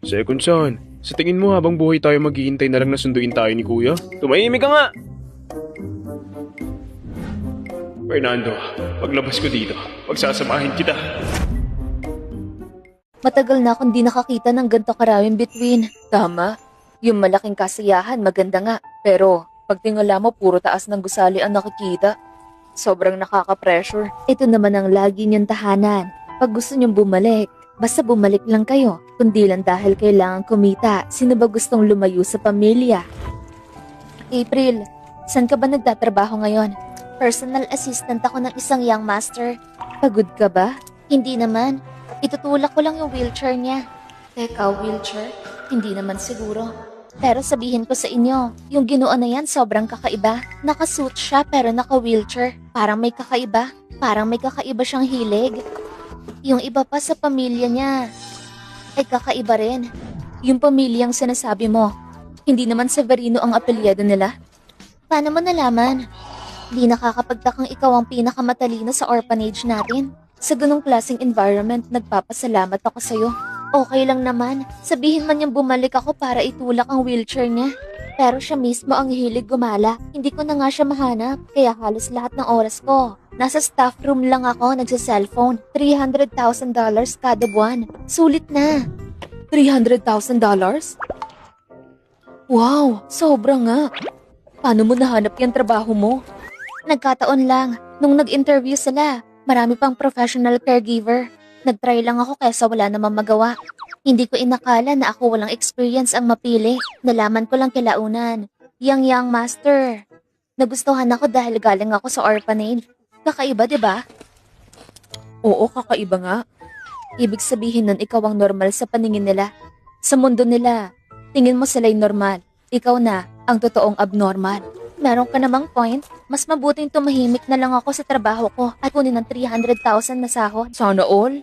Second son, sa tingin mo habang buhay tayo maghihintay na lang na sunduin tayo ni Kuya? Tumahimik ka nga! Fernando, paglabas ko dito, pagsasamahin kita. Matagal na akong di nakakita ng ganito karaming bituin. Tama. Yung malaking kasiyahan, maganda nga. Pero, pag tingala mo, puro taas ng gusali ang nakikita. Sobrang nakaka-pressure. Ito naman ang lagi niyong tahanan. Pag gusto niyong bumalik, basta bumalik lang kayo. Kundi lang dahil kailangan kumita. Sino ba gustong lumayo sa pamilya? April, saan ka ba nagtatrabaho ngayon? Personal assistant ako ng isang young master. Pagod ka ba? Hindi naman. Itutulak ko lang yung wheelchair niya. Teka, wheelchair? Hindi naman siguro. Pero sabihin ko sa inyo, yung Ginoo na yan sobrang kakaiba. Nakasuit siya pero naka-wheelchair. Parang may kakaiba. Parang may kakaiba siyang hilig. Yung iba pa sa pamilya niya ay kakaiba rin. Yung pamilyang sinasabi mo, hindi naman Severino ang apelyido nila. Paano mo nalaman? Di nakakapagtakang ikaw ang pinakamatalino sa orphanage natin. Sa ganong klaseng environment, nagpapasalamat ako sa'yo. Okay lang naman. Sabihin man niyang bumalik ako para itulak ang wheelchair niya. Pero siya mismo ang hilig gumala. Hindi ko na nga siya mahanap, kaya halos lahat ng oras ko. Nasa staff room lang ako nagsa-cellphone. $300,000 kada buwan. Sulit na. $300,000? Wow, sobra nga. Paano mo nahanap yung trabaho mo? Nagkataon lang. Nung nag-interview sila, marami pang professional caregiver. Nag-try lang ako kaysa wala namang magawa. Hindi ko inakala na ako walang experience ang mapili. Nalaman ko lang kilaunan. Young master. Nagustuhan ako dahil galing ako sa orphanage. Kakaiba, di ba? Oo, kakaiba nga. Ibig sabihin nun ikaw ang normal sa paningin nila. Sa mundo nila, tingin mo sila'y normal. Ikaw na ang totoong abnormal. Meron ka namang point. Mas mabuting tumahimik na lang ako sa trabaho ko at kunin ng 300,000 na sahod. Sana all.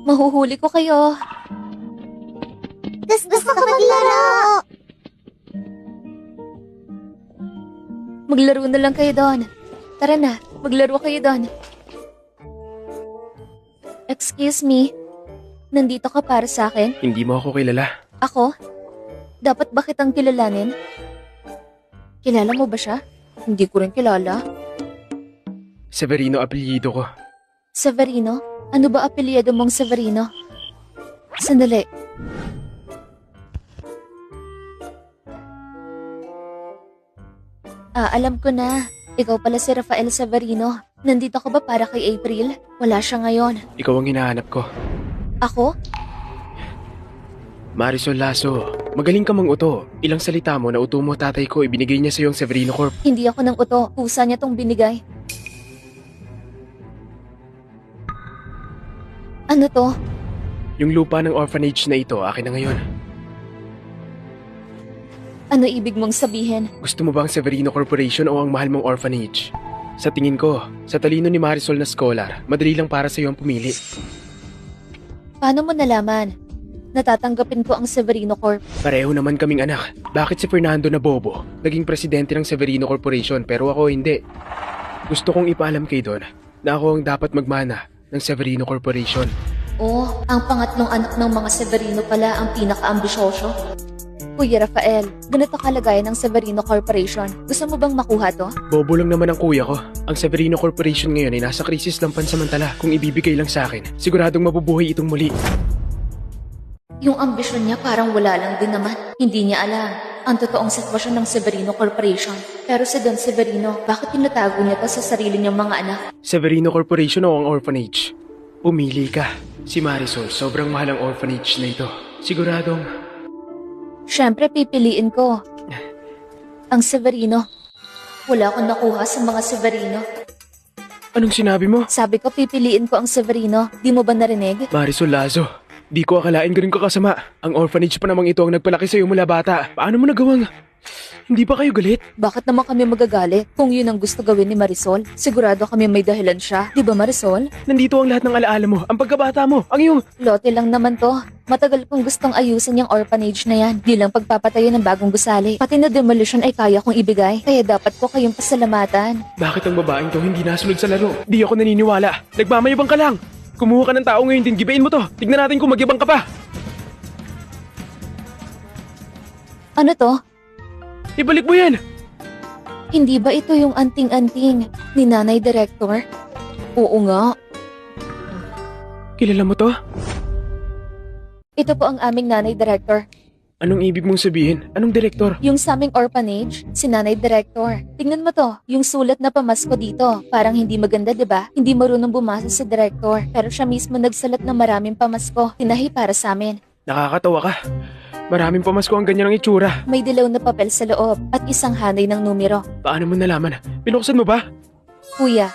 Mahuhuli ko kayo. Gusto ko maglaro! Maglaro na lang kayo doon. Tara na, maglaro kayo doon. Excuse me, nandito ka para sa akin? Hindi mo ako kilala. Ako? Dapat ba kitang kilalanin? Kilala mo ba siya? Hindi ko rin kilala. Severino apelyido ko. Severino? Ano ba apelyido mong Severino? Sandali. Alam ko na. Ikaw pala si Rafael Severino. Nandito ka ba para kay April? Wala siya ngayon. Ikaw ang hinahanap ko. Ako? Marisol Lasso, magaling ka mang uto. Ilang salita mo na uto mo tatay ko, ibinigay niya sa yung Severino Corp. Hindi ako nang uto. Pusa niya tong binigay. Ano to? Yung lupa ng orphanage na ito, akin na ngayon. Ano ibig mong sabihin? Gusto mo ba ang Severino Corporation o ang mahal mong orphanage? Sa tingin ko, sa talino ni Marisol na scholar, madali lang para sa iyo ang pumili. Paano mo nalaman? Natatanggapin ko ang Severino Corp. Pareho naman kaming anak. Bakit si Fernando na bobo naging presidente ng Severino Corporation pero ako hindi? Gusto kong ipaalam kay Don na ako ang dapat magmana ng Severino Corporation. Oh, ang pangatlong anak ng mga Severino pala ang pinaka-ambisyoso. Kuya Rafael, ganito kalagayan ng Severino Corporation. Gusto mo bang makuha to? Bobo lang naman ang kuya ko. Ang Severino Corporation ngayon ay nasa krisis lang pansamantala. Kung ibibigay lang sa akin, siguradong mabubuhay itong muli. Yung ambisyon niya parang wala lang din naman. Hindi niya alam ang totoong sitwasyon ng Severino Corporation. Pero si Don Severino, bakit tinatago niya to sa sarili niyang mga anak? Severino Corporation o ang orphanage? Pumili ka. Si Marisol, sobrang mahal ang orphanage na ito. Siguradong... Siyempre pipiliin ko ang Severino. Wala akong nakuha sa mga Severino. Anong sinabi mo? Sabi ko pipiliin ko ang Severino. Di mo ba narinig? Marisol Lazo, di ko akalain ganun ka kasama. Ang orphanage pa namang ito ang nagpalaki sa'yo mula bata. Paano mo nagawang... Hindi ba kayo galit? Bakit naman kami magagalit kung yun ang gusto gawin ni Marisol? Sigurado kami may dahilan siya. Di ba Marisol? Nandito ang lahat ng alaala mo, ang pagkabata mo, ang iyong... Lote lang naman to. Matagal kong gustong ayusin yung orphanage na yan. Di lang pagpapatayo ng bagong gusali. Pati na demolition ay kaya kong ibigay. Kaya dapat ko kayong pasalamatan. Bakit ang babaeng to hindi nasunod sa laro? Di ako naniniwala. Nagmamayabang ka lang. Kumuha ka ng tao ngayon din, gibain mo to. Tignan natin kung magyabang ka pa. Ano to? Ibalik mo yan. Hindi ba ito yung anting-anting ni Nanay Director? Oo nga. Kilala mo to? Ito po ang aming Nanay Director. Anong ibig mong sabihin? Anong direktor? Yung sa aming orphanage, si Nanay Director. Tingnan mo to, yung sulat na pamasko dito. Parang hindi maganda, 'di ba? Hindi marunong bumasa si Director. Pero siya mismo nagsalat ng maraming pamasko. Tinahi para sa amin. Nakakatawa ka. Maraming pamasko ang ganyan ang itsura. May dilaw na papel sa loob at isang hanay ng numero. Paano mo nalaman? Binuksan mo ba? Kuya,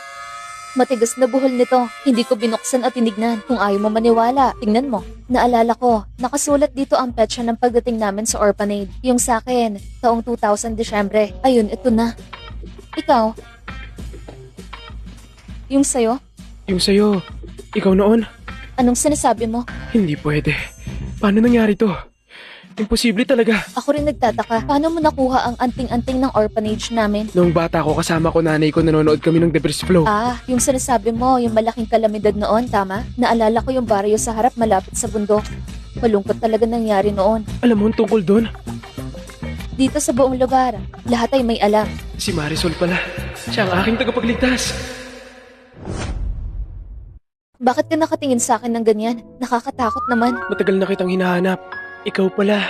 Matigas na buhol nito. Hindi ko binuksan at tinignan. Kung ayaw mo maniwala, tingnan mo. Naalala ko, nakasulat dito ang petsa ng pagdating namin sa orphanage. Yung sa akin, taong 2000 Disyembre. Ayun, ito na. Ikaw? Yung sa'yo? Yung sa'yo, ikaw noon? Anong sinasabi mo? Hindi pwede. Paano nangyari to? Imposible talaga. Ako rin nagtataka. Paano mo nakuha ang anting-anting ng orphanage namin? Noong bata ko, kasama ko nanay ko, nanonood kami ng The First Flow. Ah, yung sinasabi mo, yung malaking kalamidad noon, tama? Naalala ko yung baryo sa harap malapit sa bundok. Malungkot talaga nangyari noon. Alam mo ang tungkol doon? Dito sa buong lugar, lahat ay may alam. Si Marisol pala. Siya ang aking tagapagligtas. Bakit ka nakatingin sa akin ng ganyan? Nakakatakot naman. Matagal na kitang hinahanap. Ikaw pala.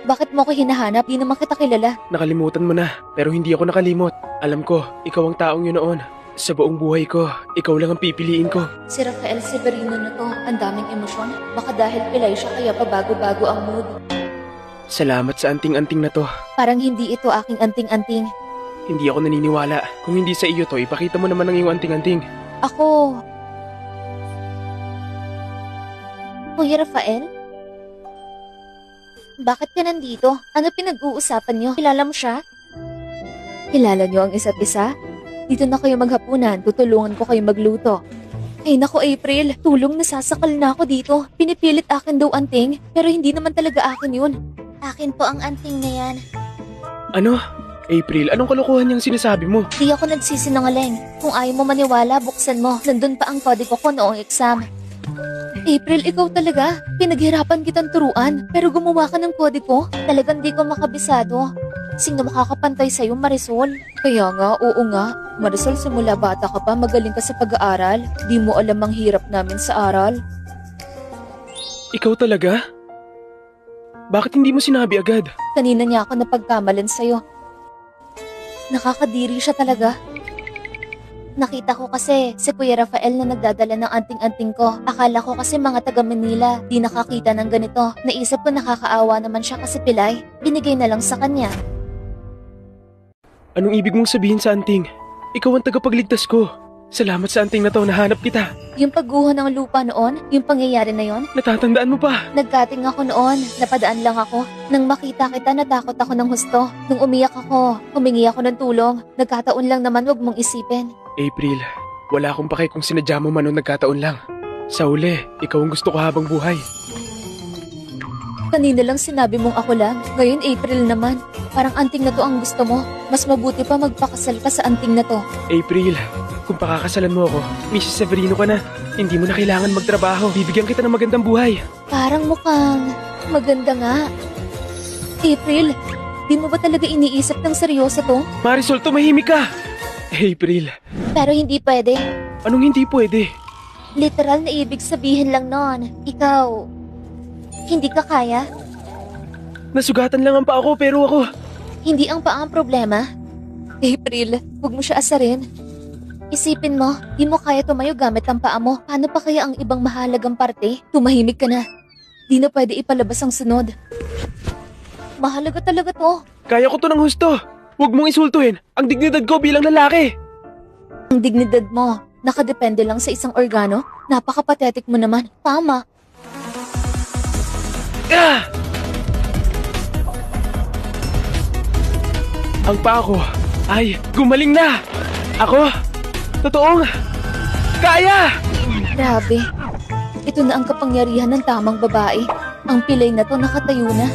Bakit mo ko hinahanap? Di naman kita kilala. Nakalimutan mo na, pero hindi ako nakalimot. Alam ko, ikaw ang taong yun noon. Sa buong buhay ko, ikaw lang ang pipiliin ko. Si Rafael Severino na to, ang daming emosyon. Baka dahil pilay siya kaya pabago-bago ang mood. Salamat sa anting-anting na to. Parang hindi ito aking anting-anting. Hindi ako naniniwala. Kung hindi sa iyo to, ipakita mo naman ang iyong anting-anting. Ako... Kuya Rafael? Bakit ka nandito? Ano pinag-uusapan niyo? Kilala mo siya? Kilala niyo ang isa't isa? Dito na kayo maghapunan, tutulungan ko kayo magluto. Ay nako April, tulong nasasakal na ako dito. Pinipilit akin daw anting, pero hindi naman talaga akin yun. Akin po ang anting na yan. Ano? April, anong kalokohan niyang sinasabi mo? Di ako nagsisinungaling. Kung ayaw mo maniwala, buksan mo. Nandun pa ang kodigo ko noong exam. April, ikaw talaga. Pinaghirapan kitang turuan, pero gumawa ka ng kodigo. Talagang di ko makabisado. Sino makakapantay sa'yo, Marisol? Kaya nga, oo nga. Marisol, simula bata ka pa, magaling ka sa pag-aaral. Di mo alam ang hirap namin sa aral. Ikaw talaga? Bakit hindi mo sinabi agad? Kanina niya ako napagkamalan sa'yo. Nakakadiri siya talaga. Nakita ko kasi si Kuya Rafael na nagdadala ng anting-anting ko. Akala ko kasi mga taga Manila di nakakita ng ganito. Naisip ko nakakaawa naman siya kasi pilay. Binigay na lang sa kanya. Anong ibig mong sabihin sa anting? Ikaw ang tagapagligtas ko. Salamat sa anting na to, nahanap kita. Yung pagguho ng lupa noon, yung pangyayari na yon, Natatandaan mo pa? nagkating ako noon. Napadaan lang ako. Nang makita kita, natakot ako ng husto. Nung umiyak ako, humingi ako ng tulong. Nagkataon lang naman, wag mong isipin. April, wala akong pake kung sinadya mo man o nagkataon lang. Sa uli, ikaw ang gusto ko habang buhay. Kanina lang sinabi mong ako lang. Ngayon April naman. Parang anting na to ang gusto mo. Mas mabuti pa magpakasal ka sa anting na to. April, kung pakakasalan mo ako, Mrs. Severino ka na. Hindi mo na kailangan magtrabaho. Bibigyan kita ng magandang buhay. Parang mukhang maganda nga. April, di mo ba talaga iniisip ng seryoso to? Marisol, tumahimik ka! April, Pero hindi pwede. anong hindi pwede? Literal na ibig sabihin lang nun. Ikaw, hindi ka kaya? Nasugatan lang ang paa ko pero ako... Hindi ang paa ang problema. April, huwag mo siya asarin. Isipin mo, di mo kaya tumayo gamit ang paa mo. Paano pa kaya ang ibang mahalagang parte? Tumahimik ka na. Di na pwede ipalabas ang sunod. Mahalaga talaga to. Kaya ko to ng husto. Huwag mong insultuhin ang dignidad ko bilang lalaki. Ang dignidad mo, nakadepende lang sa isang organo? Napaka-pathetic mo naman. Tama. Ah! Ang paa ko ay gumaling na. Ako, totoong kaya! Grabe. Ito na ang kapangyarihan ng tamang babae. Ang pilay na to nakatayo na.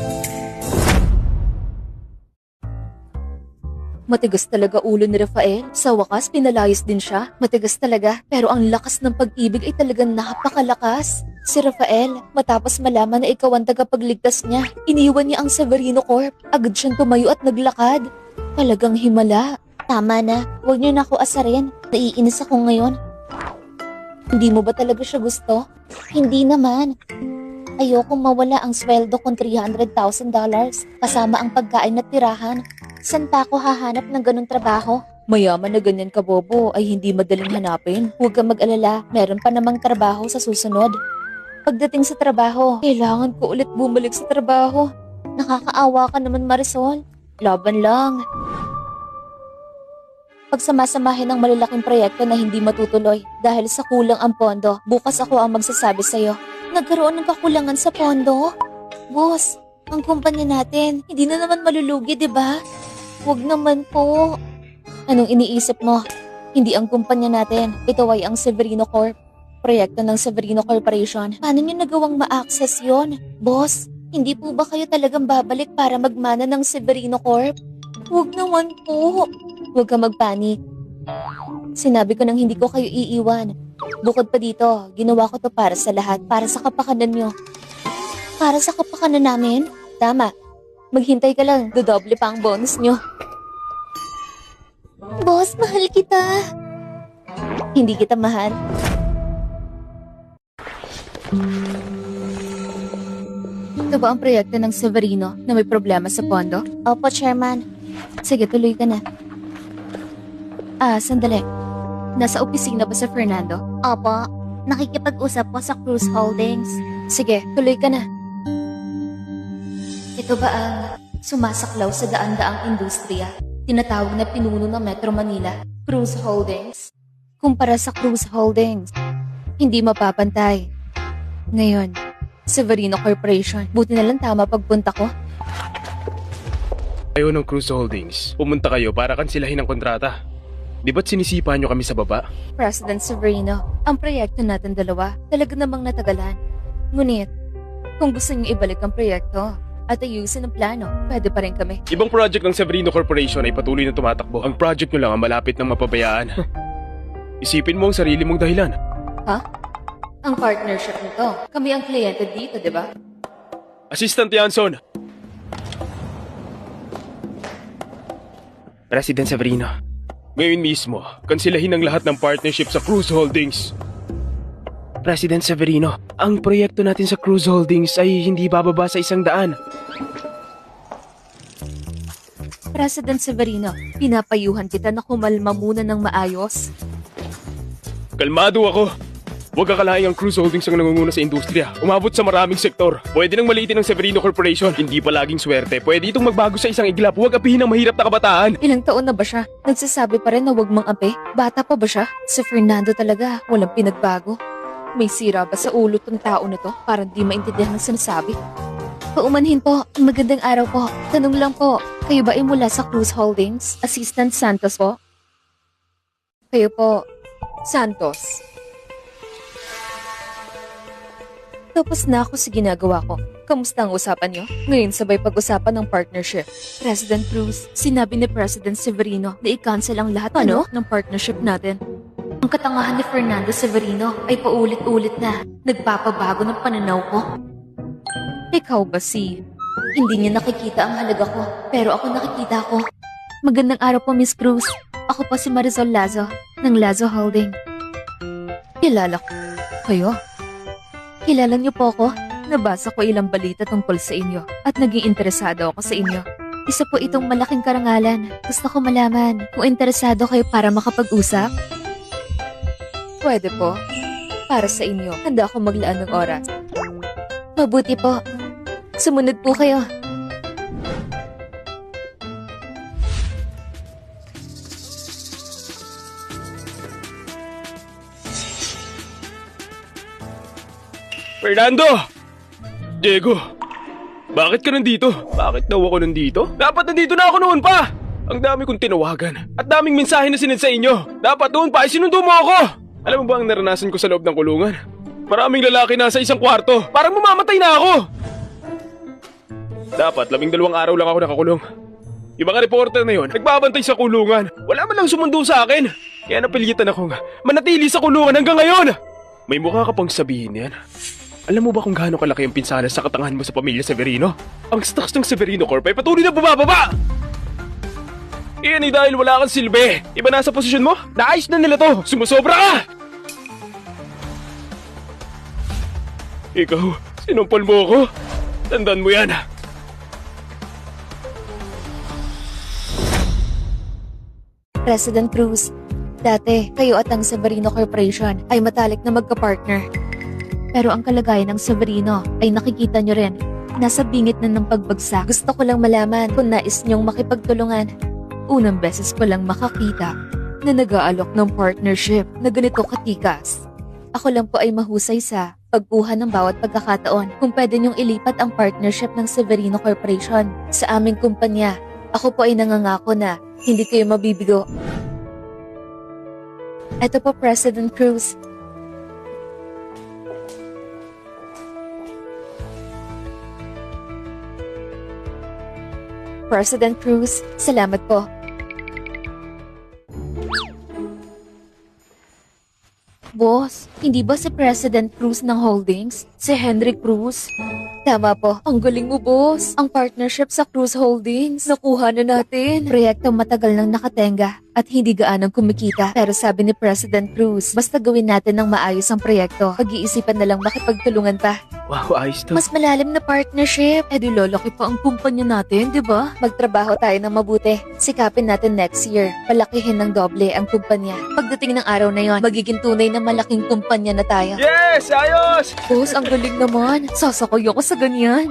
Matigas talaga ulo ni Rafael. Sa wakas, pinalayas din siya. Matigas talaga. Pero ang lakas ng pag-ibig ay talagang napakalakas. Si Rafael, matapos malaman na ikaw ang tagapagligtas niya, iniwan niya ang Severino Corp. Agad siyang tumayo at naglakad. Talagang himala. Tama na. Huwag niyo na ako asarin. Naiinis ako ngayon. Hindi mo ba talaga siya gusto? Hindi naman. Ayokong mawala ang sweldo kong $300,000 kasama ang pagkain at tirahan. San pa ako hahanap ng ganong trabaho? Mayaman na ganyan ka, Bobo, ay hindi madaling hanapin. Huwag kang mag-alala, meron pa namang trabaho sa susunod. Pagdating sa trabaho, kailangan ko ulit bumalik sa trabaho. Nakakaawa ka naman, Marisol. Laban lang. Pagsamasamahin ng malalaking proyekto na hindi matutuloy dahil sa kulang ang pondo, bukas ako ang magsasabi sa'yo. Nagkaroon ng kakulangan sa pondo? Boss, ang kumpanya natin, hindi na naman malulugi, di ba? Huwag naman po. Anong iniisip mo? Hindi ang kumpanya natin, ito ay ang Severino Corp. Proyekto ng Severino Corporation. Paano niyo nagawang ma-access yon? Boss, hindi po ba kayo talagang babalik para magmana ng Severino Corp? Huwag naman po. Huwag ka magpanik. Sinabi ko nang hindi ko kayo iiwan. Bukod pa dito, ginawa ko to para sa lahat, para sa kapakanan nyo. Para sa kapakanan namin? Tama. Maghintay ka lang, dodoble pa ang bonus nyo. Boss, mahal kita. Hindi kita mahal. Ito ba ang proyekto ng Severino na may problema sa pondo? Opo, Chairman. Sige, tuloy ka na. Sandali. Nasa opisina ba sa Fernando? Opo. Nakikipag-usap po sa Cruz Holdings. Sige, tuloy ka na. Ito ba ang sumasaklaw sa daan-daang industriya? Tinatawag na pinuno ng Metro Manila, Cruz Holdings. Kumpara sa Cruz Holdings, hindi mapapantay. Ngayon, Severino Corporation. Buti na lang tama pagpunta ko. Ayaw ng Cruz Holdings. Pumunta kayo para kansilahin ang kontrata. Di ba't sinisipa nyo kami sa baba? President Severino, ang proyekto natin dalawa talaga namang natagalan. Ngunit, kung gusto niyo ibalik ang proyekto at ayusin ang plano, pwede pa rin kami. Ibang project ng Severino Corporation ay patuloy na tumatakbo. Ang project nyo lang ang malapit ng mapabayaan. Isipin mo ang sarili mong dahilan. Ha? Ang partnership nito. Kami ang kliyente dito, di ba? Assistant Yanson! President Severino. Ngayon mismo, kansilahin ang lahat ng partnership sa Cruz Holdings. President Severino, ang proyekto natin sa Cruz Holdings ay hindi bababa sa 100. President Severino, pinapayuhan kita na kumalma muna ng maayos. Kalmado ako. Huwag akalaing ang Cruz Holdings ang nangunguna sa industriya. Umabot sa maraming sektor. Pwede nang maliitin ng Severino Corporation. Hindi pa laging swerte. Pwede itong magbago sa isang iglap. Huwag apihin ang mahirap na kabataan. Ilang taon na ba siya? Nagsasabi pa rin na huwag mang api? Bata pa ba siya? Si Fernando talaga, walang pinagbago. May sira ba sa ulo tong tao na to? Parang di maintindihan ang sinasabi. Paumanhin po, magandang araw po. Tanong lang po, kayo ba ay mula sa Cruz Holdings? Assistant Santos po? Kayo po, Santos. Tapos na ako sa ginagawa ko. Kamusta ang usapan niyo? Ngayon sabay pag-usapan ng partnership. President Cruz, sinabi ni President Severino na i-cancel ang lahat ng partnership natin. Ang katangahan ni Fernando Severino ay paulit-ulit na nagpapabago ng pananaw ko. Ikaw ba hindi niya nakikita ang halaga ko, pero ako nakikita ko. Magandang araw po, Miss Cruz. Ako po si Marisol Lazo, ng Lazo Holding. Kilala ko. Kayo? Kilala niyo po ako? Nabasa ko ilang balita tungkol sa inyo at naging interesado ako sa inyo. Isa po itong malaking karangalan. Gusto ko malaman kung interesado kayo para makapag-usap. Pwede po. Para sa inyo, handa ako maglaan ng oras. Mabuti po. Sumunod po kayo. Fernando! Diego! Bakit ka nandito? Bakit daw ako nandito? Dapat nandito na ako noon pa! Ang dami kong tinawagan at daming mensahe na sinend sa inyo. Dapat noon pa ay sinundo mo ako! Alam mo ba ang naranasan ko sa loob ng kulungan? Maraming lalaki nasa isang kwarto. Parang mamamatay na ako! Dapat 12 araw lang ako nakakulong. Yung mga reporter na yon, nagbabantay sa kulungan. Wala man lang sumundo sa akin. Kaya napilitan akong manatili sa kulungan hanggang ngayon. May mukha ka pang sabihin yan. Alam mo ba kung gaano kalaki ang pinsala sa katangahan mo sa pamilya Severino? Ang stocks ng Severino Corp ay patuloy na bumababa! Iyan ay dahil wala kang silbi. Iba na sa posisyon mo? Naayos na nila to. Sumusobra ka! Ikaw, sinumpal mo ako. Tandaan mo yan. President Cruz, dati kayo at ang Severino Corporation ay matalik na magka-partner. Pero ang kalagayan ng Severino ay nakikita nyo rin. Nasa bingit na ng pagbagsak. Gusto ko lang malaman kung nais nyong makipagtulungan. Unang beses ko lang makakita na nag-aalok ng partnership na ganito katikas. Ako lang po ay mahusay sa pagkuha ng bawat pagkakataon kung pwede niyong ilipat ang partnership ng Severino Corporation sa aming kumpanya. Ako po ay nangangako na hindi kayo mabibigo. Ito po, President Cruz. President Cruz, salamat po. Boss, hindi ba si President Cruz ng Holdings? Si Henry Cruz? Tama po. Ang galing mo, boss. Ang partnership sa Cruz Holdings. Nakuha na natin. Proyektong matagal nang nakatenga at hindi gaanong kumikita. Pero sabi ni President Cruz, basta gawin natin ng maayos ang proyekto. Pag-iisipan na lang makipagtulungan pa. Wow, ayos to. Mas malalim na partnership. Eh di lalaki pa ang kumpanya natin, di ba? Magtrabaho tayo ng mabuti. Sikapin natin next year. Palakihin ng doble ang kumpanya. Pagdating ng araw na yon, magiging tunay na malaking kumpanya na tayo. Yes! Ayos! Boss, ang galing naman. Sasakoy ako sa ganyan.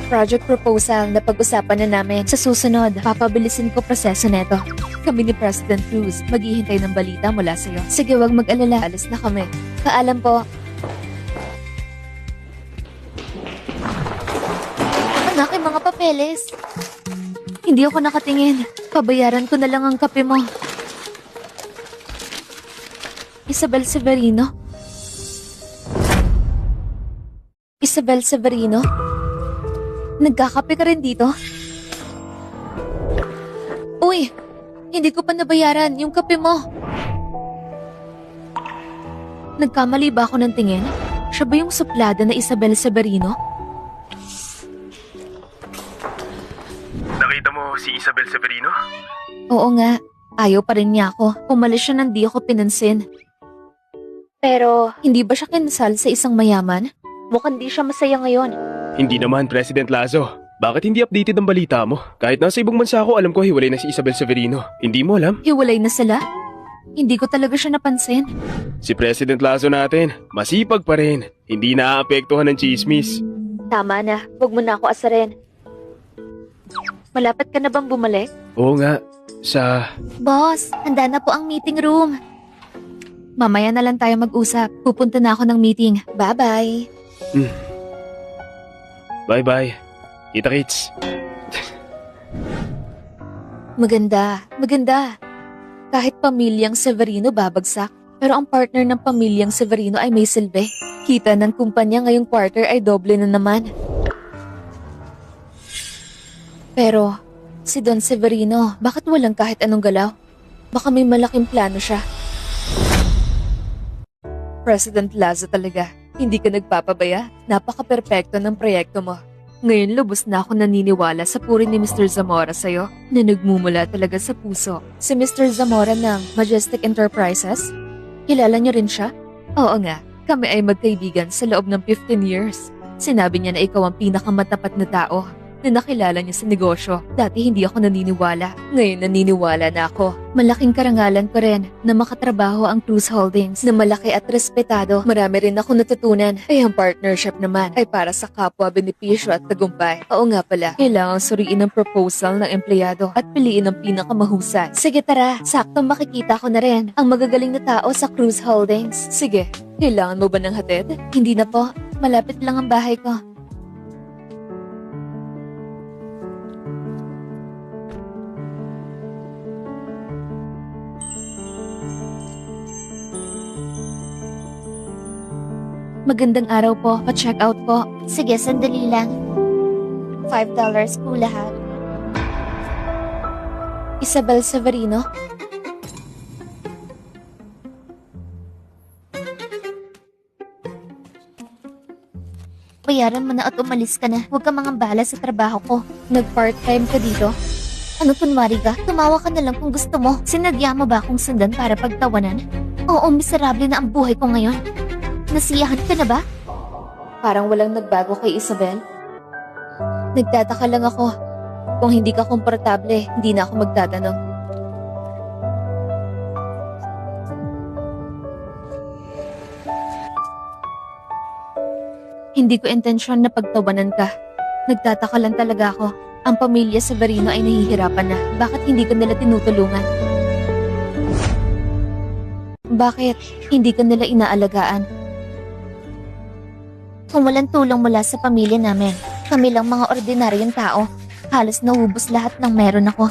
Project proposal na pag-usapan na namin. Sa susunod, papabilisin ko proseso neto. Kami ni President Cruz, maghihintay ng balita mula sa'yo. Sige, wag mag-alala. Alis na kami. Paalam po. Ang aking mga papeles. Hindi ako nakatingin. Pabayaran ko na lang ang kape mo. Isabel Severino? Isabel Severino? Nagkakape ka rin dito? Uy! Hindi ko pa nabayaran yung kape mo. Nagkamali ba ako ng tingin? Siya ba yung suplada na Isabel Severino? Nakita mo si Isabel Severino? Oo nga. Ayaw pa rin niya ako. Umalis siya nang di ako pinansin. Pero, hindi ba siya kinsal sa isang mayaman? Mukhang di siya masaya ngayon. Hindi naman, President Lazo. Bakit hindi updated ang balita mo? Kahit nasa ibang bansa ako, alam ko hiwalay na si Isabel Severino. Hindi mo alam? Hiwalay na sila? Hindi ko talaga siya napansin. Si President Lazo natin, masipag pa rin. Hindi naaapektuhan ng chismis. Tama na. Huwag mo na ako asarin. Malapit ka na bang bumalik? Oo nga, sa... Boss, handa na po ang meeting room. Mamaya na lang tayo mag-usap. Pupunta na ako ng meeting. Bye-bye. Bye-bye. Kita-kits. Maganda, maganda. Kahit pamilyang Severino babagsak, pero ang partner ng pamilyang Severino ay may silbi. Kita ng kumpanya ngayong quarter ay doble na naman. Pero, si Don Severino, bakit walang kahit anong galaw? Baka may malaking plano siya. President Lazo talaga, hindi ka nagpapabaya. Napaka-perpekto ng proyekto mo. Ngayon lubos na ako naniniwala sa puri ni Mr. Zamora sa'yo na nagmumula talaga sa puso. Si Mr. Zamora ng Majestic Enterprises? Kilala niyo rin siya? Oo nga, kami ay magkaibigan sa loob ng 15 years. Sinabi niya na ikaw ang pinakamatapat na tao na nakilala niya sa negosyo. Dati hindi ako naniniwala. Ngayon naniniwala na ako. Malaking karangalan ko rin na makatrabaho ang Cruz Holdings na malaki at respetado. Marami rin ako natutunan. Ay ang partnership naman ay para sa kapwa, benepisyo at tagumpay. Oo nga pala, kailangan suriin ang proposal ng empleyado at piliin ang pinakamahusay. Sige tara, saktong makikita ko na rin ang magagaling na tao sa Cruz Holdings. Sige, kailangan mo ba ng hatid? Hindi na po, malapit lang ang bahay ko. Magandang araw po. Pa-check out po. Sige, sandali lang. $5 po lahat. Isabel Severino? Bayaran mo na at umalis ka na. Huwag ka mangambala sa trabaho ko. Nag-part-time ka dito? Ano kunwari ka? Tumawa ka na lang kung gusto mo. Sinadya mo ba akong sundan para pagtawanan? Oo, miserable na ang buhay ko ngayon. Nasiyahan ka na ba? Parang walang nagbago kay Isabel. Nagtataka lang ako. Kung hindi ka komportable, hindi na ako magtatanong. Hindi ko intensyon na pagtawanan ka. Nagtataka lang talaga ako. Ang pamilya Severino ay nahihirapan na. Bakit hindi ka nila tinutulungan? Bakit hindi ka nila inaalagaan? Kung walang tulong mula sa pamilya namin, kami lang mga ordinaryong tao. Halos naubos lahat ng meron ako.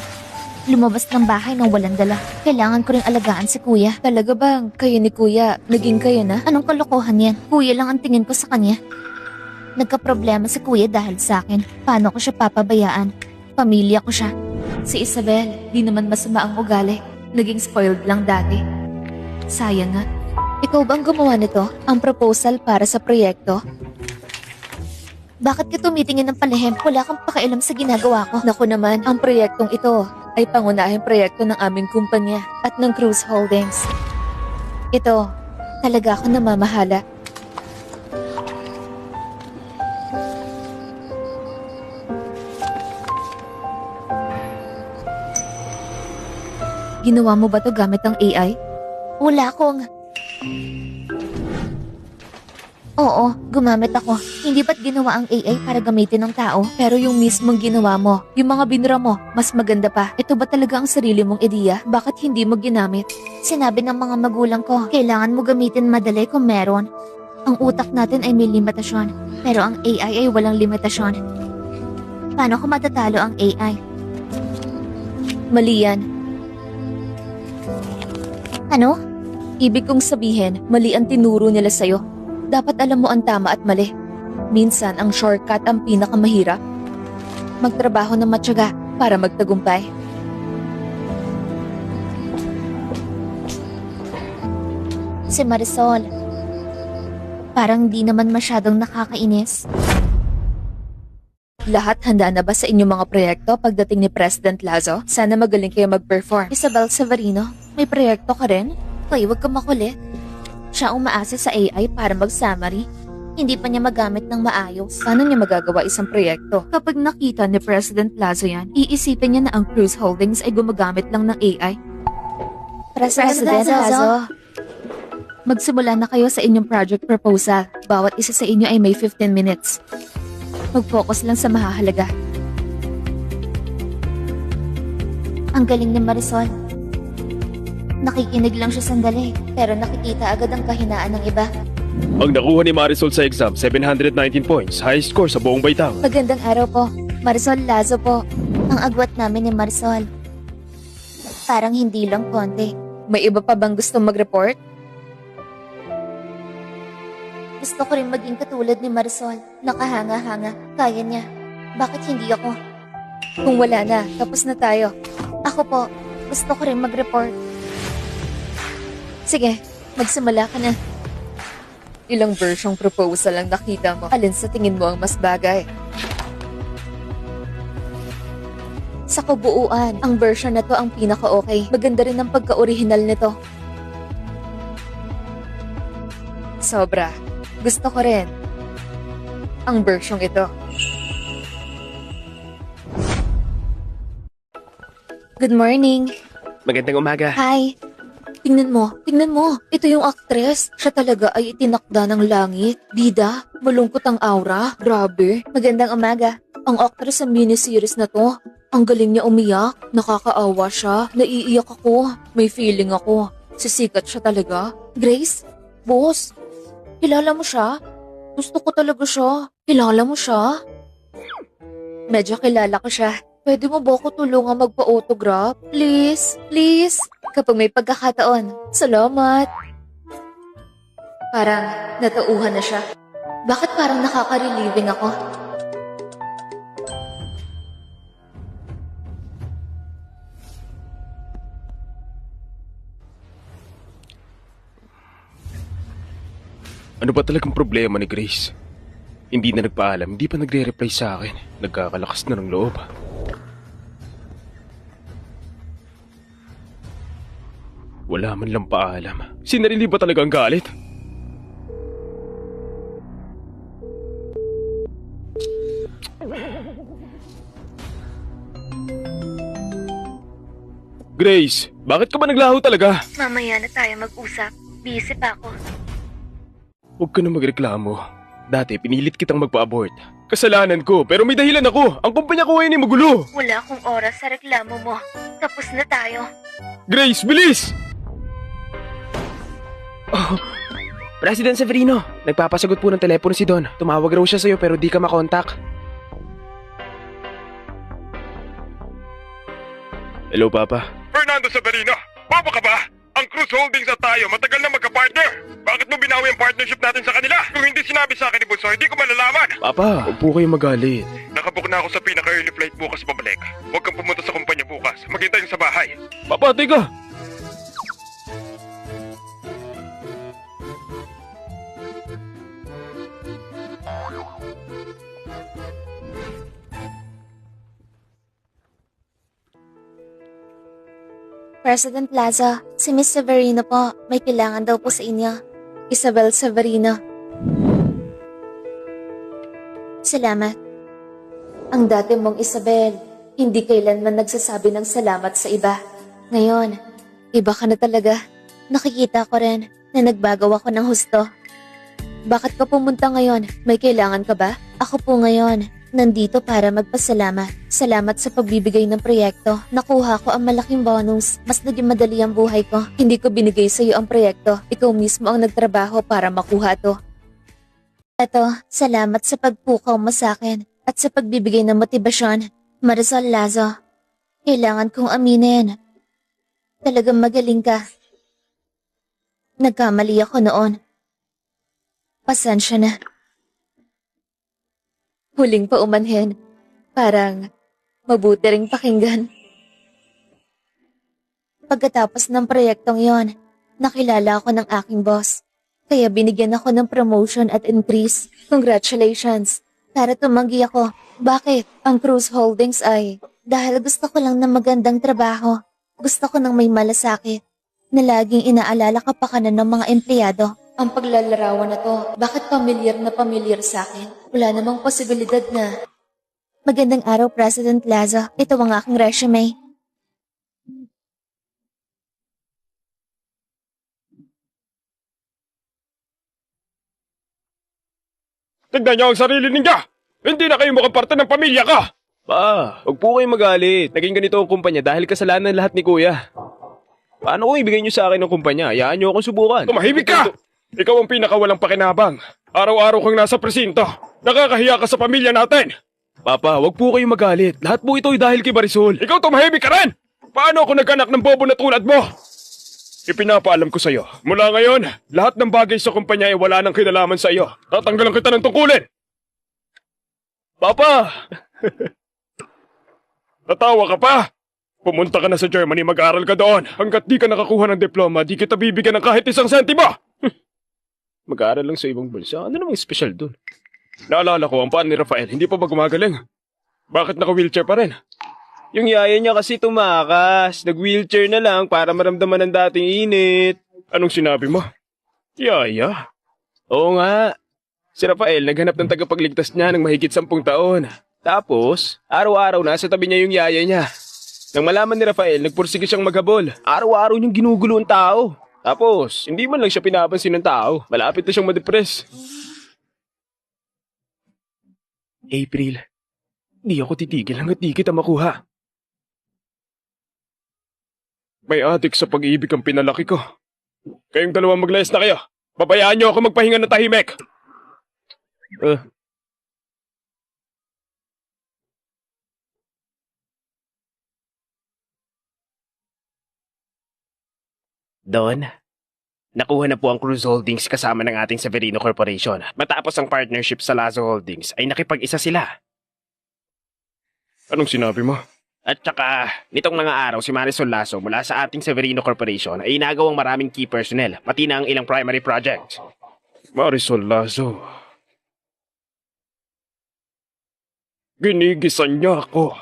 Lumabas ng bahay nang walang dala. Kailangan ko ring alagaan si kuya. Talaga bang kayo ni kuya, naging kayo na? Anong kalokohan yan? Kuya lang ang tingin ko sa kanya. Nagkaproblema si kuya dahil sa akin. Paano ko siya papabayaan? Pamilya ko siya. Si Isabel, di naman masama ang ugali. Naging spoiled lang dati. Sayang nga. Ikaw bang gumawa nito? Ang proposal para sa proyekto? Bakit ka tumitingin ng palihim? Wala kang pakialam sa ginagawa ko. Naku naman, ang proyektong ito ay pangunahing proyekto ng aming kumpanya at ng Cruz Holdings. Ito, talaga ako namamahala. Ginawa mo ba to gamit ang AI? Wala akong... Oo, gumamit ako. Hindi ba't ginawa ang AI para gamitin ng tao? Pero yung mismong ginawa mo, yung mga binura mo, mas maganda pa. Ito ba talaga ang sarili mong ideya? Bakit hindi mo ginamit? Sinabi ng mga magulang ko, kailangan mo gamitin madali kung meron. Ang utak natin ay may limitasyon, pero ang AI ay walang limitasyon. Paano ko matatalo ang AI? Mali yan. Ano? Ibig kong sabihin, mali ang tinuro nila sa'yo. Dapat alam mo ang tama at mali. Minsan, ang shortcut ang pinakamahirap. Magtrabaho na matyaga para magtagumpay. Si Marisol. Parang di naman masyadong nakakainis. Lahat handa na ba sa inyong mga proyekto pagdating ni President Lazo? Sana magaling kayo mag-perform. Isabel Severino, may proyekto ka rin? Kaya huwag ka makulit. Siya umaasa sa AI para mag-summary. Hindi pa niya magamit ng maayos. Paano niya magagawa isang proyekto? Kapag nakita ni President Lazo yan, iisipin niya na ang Cruz Holdings ay gumagamit lang ng AI. President Lazo, magsimula na kayo sa inyong project proposal. Bawat isa sa inyo ay may 15 minutes. Mag-focus lang sa mahahalaga. Ang galing ni Marisol. Nakikinig lang siya sandali, pero nakikita agad ang kahinaan ng iba. Ang nakuha ni Marisol sa exam, 719 points, high score sa buong Baitang. Magandang araw po. Marisol Lazo po. Ang agwat namin ni Marisol. Parang hindi lang konti. May iba pa bang gustong mag-report? Gusto ko rin maging katulad ni Marisol. Nakahanga-hanga. Kaya niya. Bakit hindi ako? Kung wala na, tapos na tayo. Ako po. Gusto ko rin mag-report. Sige, magsimula ka na. Ilang versyong proposal ang nakita mo. Alin sa tingin mo ang mas bagay? Sa kabuuan, ang version na to ang pinaka-okay. Maganda rin ang pagka-original nito. Sobra. Gusto ko rin ang versyong ito. Good morning. Magandang umaga. Hi. Tingnan mo. Ito yung actress. Siya talaga ay itinakda ng langit. Bida, malungkot ang aura. Grabe. Magandang umaga. Ang actress sa miniseries na to. Ang galing niya umiyak. Nakakaawa siya. Naiiyak ako. May feeling ako. Sisikat siya talaga. Grace? Boss? Kilala mo siya? Gusto ko talaga siya. Kilala mo siya? Medyo kilala ko siya. Pwede mo ba ako tulungan magpa-autograph? Please? Please? Kapag may pagkakataon. Salamat. Parang natauhan na siya. Bakit parang nakaka-relieving ako? Ano ba talagang problema ni Grace? Hindi na nagpaalam, hindi pa nagre-reply sa akin. Nagkakalakas na ng loob. Wala man lang paalam. Sinarili ba talaga ang galit? Grace, bakit ka ba naglaho talaga? Mamaya na tayo mag-usap. Busy pa ako. Huwag ka na magreklamo. Dati pinilit kitang magpa-abort. Kasalanan ko, pero may dahilan ako. Ang kumpanya ko ngayon ay magulo. Wala akong oras sa reklamo mo. Tapos na tayo. Grace, bilis! President Severino, nagpapasagot po ng telepono si Don. Tumawag raw siya sa'yo pero di ka makontak. Hello, Papa. Fernando Severino, bobo ka ba? Ang Cruz Holdings at tayo matagal na magka-partner. Bakit mo binawi ang partnership natin sa kanila? Kung hindi sinabi sa akin ni Bunso, hindi ko malalaman. Papa, huwag po kayong magalit. Nakabook na ako sa pinaka-early flight bukas pabalik. Huwag kang pumunta sa kumpanya bukas. Maghintay ka sa bahay. Papa, teka! President Plaza, si Miss Severino po. May kailangan daw po sa inyo. Isabel Severino. Salamat. Ang dati mong Isabel, hindi kailanman nagsasabi ng salamat sa iba. Ngayon, iba ka na talaga. Nakikita ko rin na nagbago ako ng husto. Bakit ka pumunta ngayon? May kailangan ka ba? Ako po ngayon, nandito para magpasalamat. Salamat sa pagbibigay ng proyekto. Nakuha ko ang malaking bonus. Mas naging madali ang buhay ko. Hindi ko binigay sa iyo ang proyekto. Ikaw mismo ang nagtrabaho para makuha to. Eto, salamat sa pagpukaw mo sa akin at sa pagbibigay ng motibasyon. Marisol Lazo, kailangan kong aminin. Talagang magaling ka. Nagkamali ako noon. Pasensya na. Huling paumanhin. Parang mabuti ring pakinggan. Pagkatapos ng proyektong yon, nakilala ako ng aking boss. Kaya binigyan ako ng promotion at increase. Congratulations! Para tumanggi ako. Bakit? Ang Cruz Holdings ay dahil gusto ko lang ng magandang trabaho. Gusto ko ng may malasakit na laging inaalala ka pa kanan ng mga empleyado. Ang paglalarawan na to, bakit na pamilyar sa akin? Wala namang posibilidad na. Magandang araw, President Lazo. Ito ang aking resume. Tignan niyo ang sarili ninyo! Hindi na kayo mukhang parte ng pamilya ka! Pa, huwag po kayong magalit. Naging ganito ang kumpanya dahil kasalanan lahat ni Kuya. Paano kung ibigay niyo sa akin ng kumpanya? Hayaan niyo akong subukan. Tumahimik ka! Ikaw ang pinakawalang pakinabang. Araw-araw kang nasa presinto. Nakakahiya ka sa pamilya natin. Papa, huwag po kayong magalit. Lahat po ito ay dahil kay Marisol. Ikaw tumahimik ka rin! Paano ako nagkanak ng bobo na tulad mo? Ipinapaalam ko sa iyo, mula ngayon, lahat ng bagay sa kumpanya ay wala nang kinalaman sa iyo. Tatanggalan kita ng tungkulin. Papa! Natawa ka pa? Pumunta ka na sa Germany, mag-aral ka doon. Hanggat di ka nakakuha ng diploma, di kita bibigyan ng kahit isang sentimo. Mag-aaral lang sa ibang bansa. Ano namang special dun? Naalala ko, ang paan ni Rafael, hindi pa ba gumagaling? Bakit naka-wheelchair pa rin? Yung yaya niya kasi tumakas. Nag-wheelchair na lang para maramdaman ang dating init. Anong sinabi mo? Yaya? Oo nga. Si Rafael naghanap ng tagapagligtas niya ng mahigit 10 taon. Tapos, araw-araw nasa tabi niya yung yaya niya. Nang malaman ni Rafael, nagpursige siyang maghabol. Araw-araw niyang ginugulo ang tao. Tapos, hindi man lang siya pinapansin ng tao. Malapit na siyang madepress. April, di ako titigil hanggat di kita makuha. May adik sa pag-ibig ang pinalaki ko. Kayong dalawa maglayas na kayo. Babayaan niyo ako magpahinga ng tahimik. Don, nakuha na po ang Cruz Holdings kasama ng ating Severino Corporation. Matapos ang partnership sa Lazo Holdings ay nakipag-isa sila. Anong sinabi mo? At saka, nitong mga araw si Marisol Lazo mula sa ating Severino Corporation ay inagawang maraming key personnel, pati na ang ilang primary projects. Marisol Lazo. Ginigisan niya ako.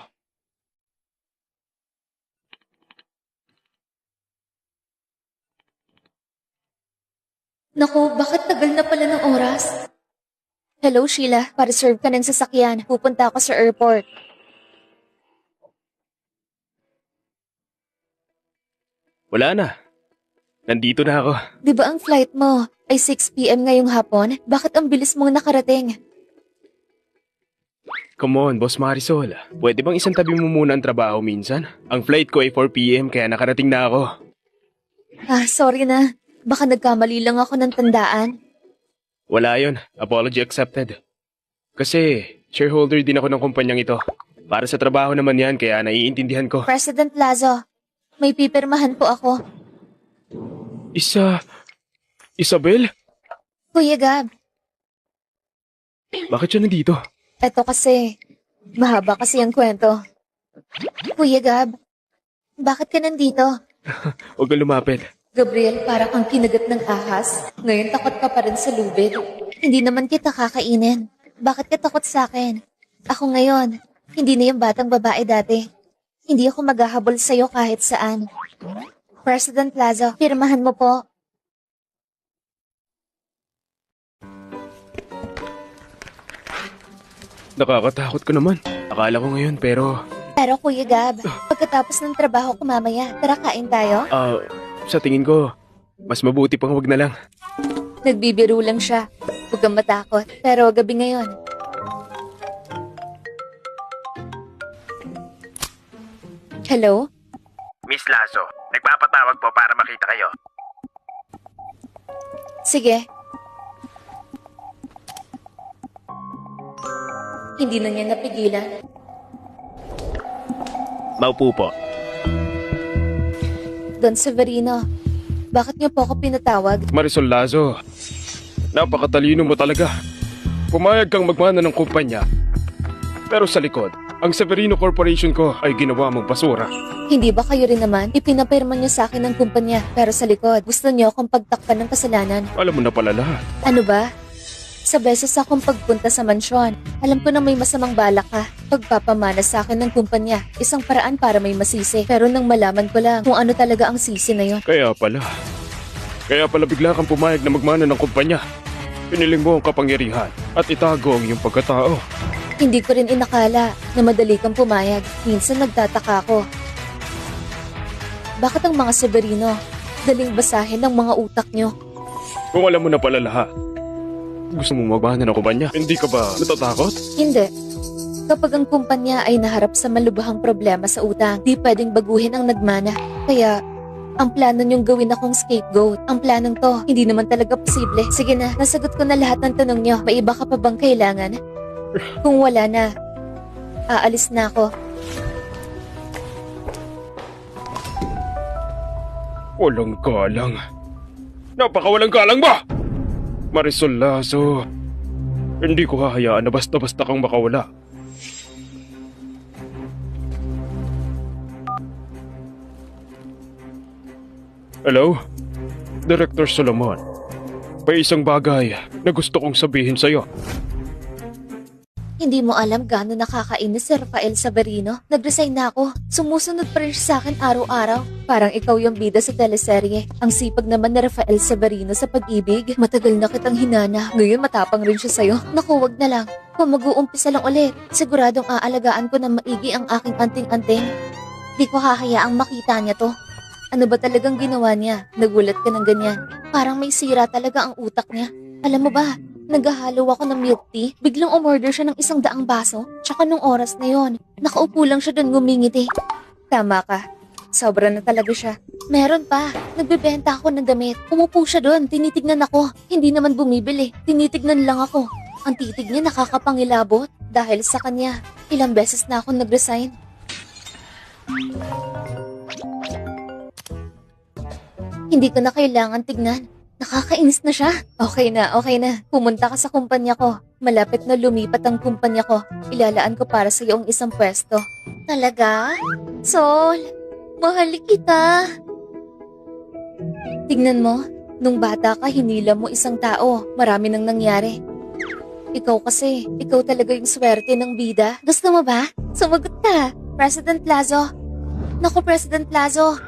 Naku, bakit tagal na pala ng oras? Hello, Sheila. Pa-reserve ka ng sasakyan. Pupunta ako sa airport. Wala na. Nandito na ako. Di ba ang flight mo? ay 6 p.m. ngayong hapon. Bakit ang bilis mong nakarating? Come on, Boss Marisol. Pwede bang isang tabi mo muna ang trabaho minsan? Ang flight ko ay 4 p.m. kaya nakarating na ako. Sorry na. Baka nagkamali lang ako ng tandaan. Wala yon. Apology accepted. Kasi shareholder din ako ng kumpanyang ito. Para sa trabaho naman yan kaya naiintindihan ko. President Lazo, may pipirmahan po ako. Isabel? Kuya Gab, Bakit siya nandito? eto kasi, mahaba kasi ang kwento. Kuya Gab, bakit ka nandito? Huwag kang lumapit. Gabriel, para kang kinagat ng ahas. Ngayon takot ka pa rin sa lubid. Hindi naman kita kakainin. Bakit ka takot sa akin? Ako ngayon, hindi na yung batang babae dati. Hindi ako maghahabol sa'yo kahit saan. President Lazo, pirmahan mo po. Nakakatakot ka naman. Akala ko ngayon pero... Pero Kuya Gab, pagkatapos ng trabaho ko mamaya, tara kain tayo. Sa tingin ko, mas mabuti pang wag na lang. Nagbibiro lang siya. Huwag kang matakot. Pero gabi ngayon. Hello? Miss Lazo, nagpapatawag po para makita kayo. Sige. Hindi na niya napigilan. Maupo po. Don Severino, bakit niyo po ako pinatawag? Marisol Lazo, napakatalino mo talaga. Pumayag kang magmana ng kumpanya. Pero sa likod, ang Severino Corporation ko ay ginawa mong basura. Hindi ba kayo rin naman? Ipinapirma niyo sa akin ng kumpanya, pero sa likod, gusto niyo akong pagtakpan ng kasalanan. Alam mo na pala lahat. Ano ba? Sa beses akong pagpunta sa mansyon, alam ko na may masamang balak ka. Pagpapamana sa akin ng kumpanya, isang paraan para may masisi. Pero nang malaman ko lang kung ano talaga ang sisi na yon. Kaya pala bigla kang pumayag na magmana ng kumpanya. Piniling mo ang kapangyarihan at itago ang iyong pagkatao. Hindi ko rin inakala na madali kang pumayag. Minsan nagtataka ako. Bakit ang mga Severino, daling basahin ng mga utak nyo? Kung alam mo na pala lahat, gusto mo magmana ng kumpanya, hindi ka ba natatakot? Hindi. Kapag ang kumpanya ay naharap sa malubhang problema sa utang, di pwedeng baguhin ang nagmana. Kaya, ang plano niyong gawin akong scapegoat. Ang planong to, hindi naman talaga posible. Sige na, nasagot ko na lahat ng tanong niyo. May iba ka pa bang kailangan? Kung wala na, aalis na ako. Walang galang. Napakawalang galang ba? Marisol Lazo, hindi ko hahayaan na basta-basta kang makawala. Hello? Director Solomon. May isang bagay na gusto kong sabihin sa'yo. Hindi mo alam gaano nakakainis si Rafael Severino. Nag-resign na ako. Sumusunod pa rin siya sa akin araw-araw. Parang ikaw yung bida sa teleserye. Ang sipag naman ni Rafael Severino sa pag-ibig. Matagal na kitang hinana. Ngayon matapang rin siya sa'yo. Naku, wag na lang. Kung mag-uumpisa lang ulit, siguradong aalagaan ko na maigi ang aking anting-anting. Di ko hahayaang makita niya to. Ano ba talagang ginawa niya? Nagulat ka ng ganyan. Parang may sira talaga ang utak niya. Alam mo ba, naghahalo ako ng milk tea, biglang umorder siya ng 100 baso, tsaka nung oras na yon, nakaupo lang siya doon ngumingiti. Tama ka, sobra na talaga siya. Meron pa, nagbebenta ako ng damit, umupo siya doon, tinitignan ako, hindi naman bumibili, tinitignan lang ako. Ang titig niya nakakapangilabot dahil sa kanya, ilang beses na ako nag-resign. Hindi ko na kailangan tignan. Nakakainis na siya. Okay na. Pumunta ka sa kumpanya ko. Malapit na lumipat ang kumpanya ko. Ilalaan ko para sa iyo ang isang pwesto. Talaga? Sol, mahal kita. Tignan mo, nung bata ka hinila mo isang tao. Marami nang nangyari. Ikaw kasi, ikaw talaga yung swerte ng bida. Gusto mo ba? Sumagot ka. President Lazo. Naku, President Lazo.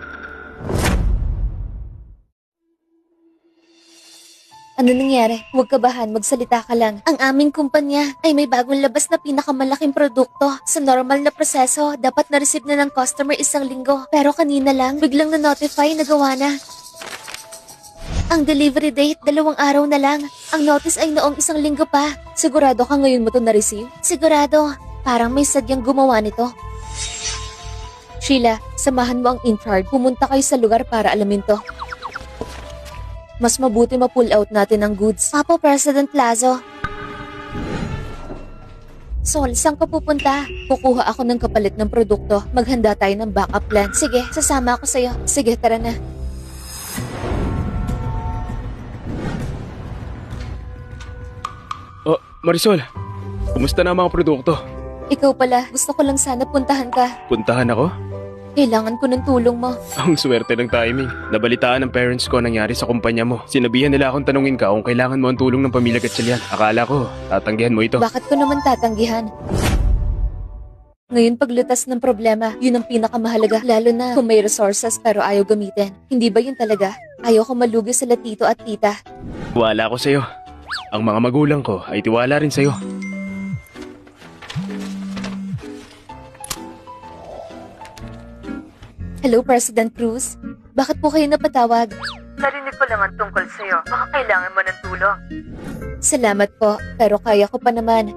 Ano nangyari? Huwag kabahan, magsalita ka lang. Ang aming kumpanya ay may bagong labas na pinakamalaking produkto. Sa normal na proseso, dapat na-receive na ng customer 1 linggo. Pero kanina lang, biglang na-notify na gawa na. Ang delivery date, 2 araw na lang. Ang notice ay noong 1 linggo pa. Sigurado ka ngayon mo to na-receive? Sigurado. Parang may sadyang gumawa nito. Sheila, samahan mo ang in-charge. Pumunta kayo sa lugar para alamin to. Mas mabuti ma-pull out natin ang goods. Apo, President Lazo. Sol, saan ka pupunta? Kukuha ako ng kapalit ng produkto. Maghanda tayo ng backup plan. Sige, sasama ako sa'yo. Sige, tara na. Oh, Marisol. Kumusta na ang mga produkto? Ikaw pala, gusto ko lang sana puntahan ka. Puntahan ako? Kailangan ko ng tulong mo. Ang swerte ng timing. Nabalitaan ng parents ko ang nangyari sa kumpanya mo. Sinabihan nila akong tanungin ka kung kailangan mo ang tulong ng pamilya Gatchalian. Akala ko, tatanggihan mo ito. Bakit ko naman tatanggihan? Ngayon paglutas ng problema, yun ang pinakamahalaga. Lalo na kung may resources pero ayaw gamitin. Hindi ba yun talaga? Ayaw ko malugi sila tito at tita. Tiwala ako sa'yo. Ang mga magulang ko ay tiwala rin sa'yo. Hello, President Cruz. Bakit po kayo napatawag? Narinig ko lang ang tungkol sa'yo. Baka kailangan mo ng tulong. Salamat po, pero kaya ko pa naman.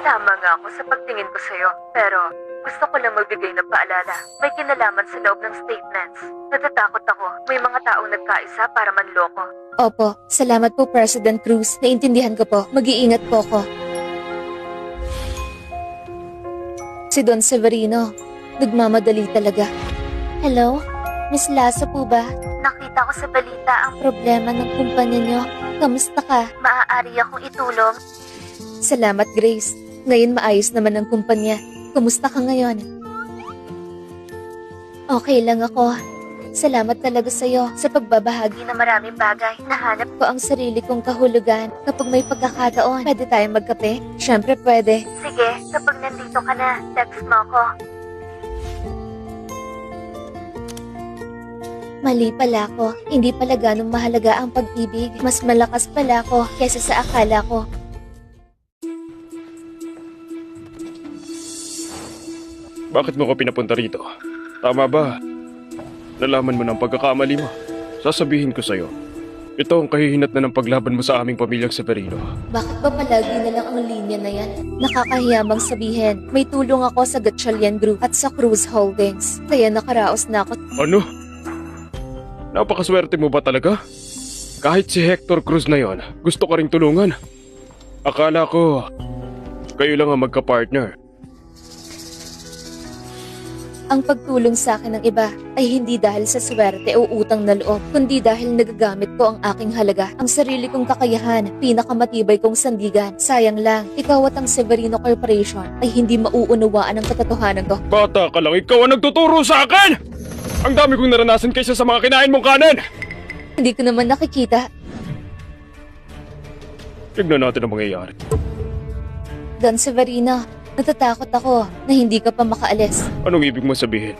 Tama nga ako sa pagtingin ko sa'yo. Pero gusto ko lang magbigay ng paalala. May kinalaman sa loob ng statements. Natatakot ako. May mga taong nagkaisa para manloko. Opo, salamat po, President Cruz. Naintindihan ko po. Mag-iingat po ako. Si Don Severino, nagmamadali talaga. Hello? Miss Lazo po ba? Nakita ko sa balita ang Problema ng kumpanya niyo. Kamusta ka? maaari akong itulong. Salamat, Grace. Ngayon maayos naman ang kumpanya. Kumusta ka ngayon? Okay lang ako. Salamat talaga sa'yo sa pagbabahagi Hindi na maraming bagay. Nahanap ko ang sarili kong kahulugan. Kapag may pagkakataon, pwede tayong magkape? Siyempre pwede. Sige, kapag nandito ka na, text mo ako. Mali pala ako. Hindi pala ganong mahalaga ang pag-ibig. Mas malakas pala ako kesa sa akala ko. Bakit mo ko pinapunta rito? Tama ba? Nalaman mo ng pagkakamali mo. Sasabihin ko sa'yo. Ito ang kahihinat na ng paglaban mo sa aming pamilyang Severino. Bakit ba palagi na lang ang linya na yan? Nakakahiyamang sabihin. May tulong ako sa Gatchalian Group at sa Cruz Holdings. Kaya nakaraos na ako. Ano? Napakaswerte mo ba talaga? Kahit si Hector Cruz na yon, gusto ka ring tulungan. Akala ko, kayo lang ang magka-partner. Ang pagtulong sa akin ng iba ay hindi dahil sa swerte o utang na loob, kundi dahil nagagamit ko ang aking halaga, ang sarili kong kakayahan, pinakamatibay kong sandigan. Sayang lang, ikaw at ang Severino Corporation ay hindi mauunawaan ang katotohanan ko. Bata ka lang, ikaw ang nagtuturo sa akin! Ang dami kong naranasan kaysa sa mga kinain mong kanin! Hindi ko naman nakikita. Tignan natin ang mangyayari. Don Severino, natatakot ako na hindi ka pa makaalis. Anong ibig mo sabihin?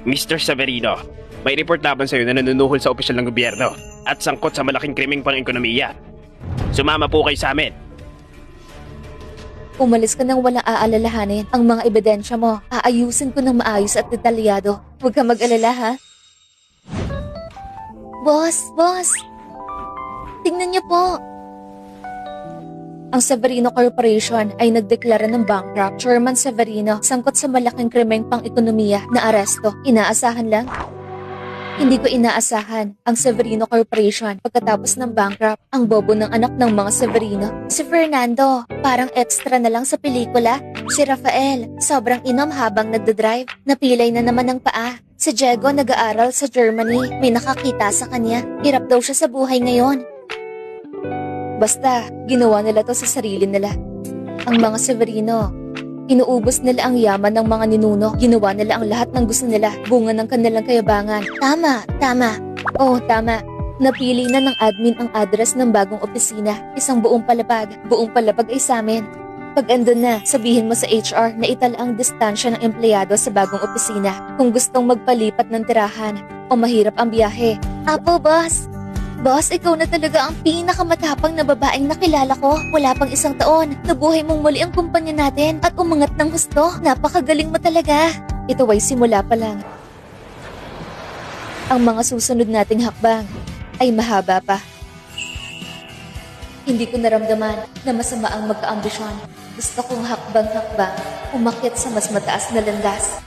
Mr. Severino, may report laban sa'yo na nanunuhol sa opisyal ng gobyerno at sangkot sa malaking krimeng pang-ekonomiya. Sumama po kayo sa amin. Umalis ka nang walang aalalahanin. Ang mga ebidensya mo, aayusin ko ng maayos at detalyado. Huwag ka mag-alala, ha? Boss! Tingnan niyo po! Ang Severino Corporation ay nagdeklara ng bankrupt. Chairman Severino, sangkot sa malaking krimeng pang-ekonomiya na aresto. Inaasahan lang? Hindi ko inaasahan ang Severino Corporation pagkatapos ng bankrupt. Ang bobo ng anak ng mga Severino. Si Fernando, parang extra na lang sa pelikula. Si Rafael, sobrang inom habang nagdadrive. Napilay na naman ng paa. Si Diego nag-aaral sa Germany. May nakakita sa kanya. Hirap daw siya sa buhay ngayon. Basta, ginawa nila to sa sarili nila. Ang mga Severino, inuubos nila ang yaman ng mga ninuno. Ginawa nila ang lahat ng gusto nila. Bunga ng kanilang kayabangan. Tama. Oh, tama. Napili na ng admin ang address ng bagong opisina. Isang buong palapag. Buong palapag ay sa amin. Pag andun na, sabihin mo sa HR na itala ang distansya ng empleyado sa bagong opisina. Kung gustong magpalipat ng tirahan o mahirap ang biyahe. Apo, boss! Boss, ikaw na talaga ang pinakamatapang na babaeng nakilala ko. Wala pang 1 taon, nabuhay mong muli ang kumpanya natin at umangat ng husto. Napakagaling mo talaga. Ito ay simula pa lang. ang mga susunod nating hakbang ay mahaba pa. Hindi ko naramdaman na masama ang magkaambisyon. Gusto kong hakbang-hakbang, umakyat sa mas mataas na landas.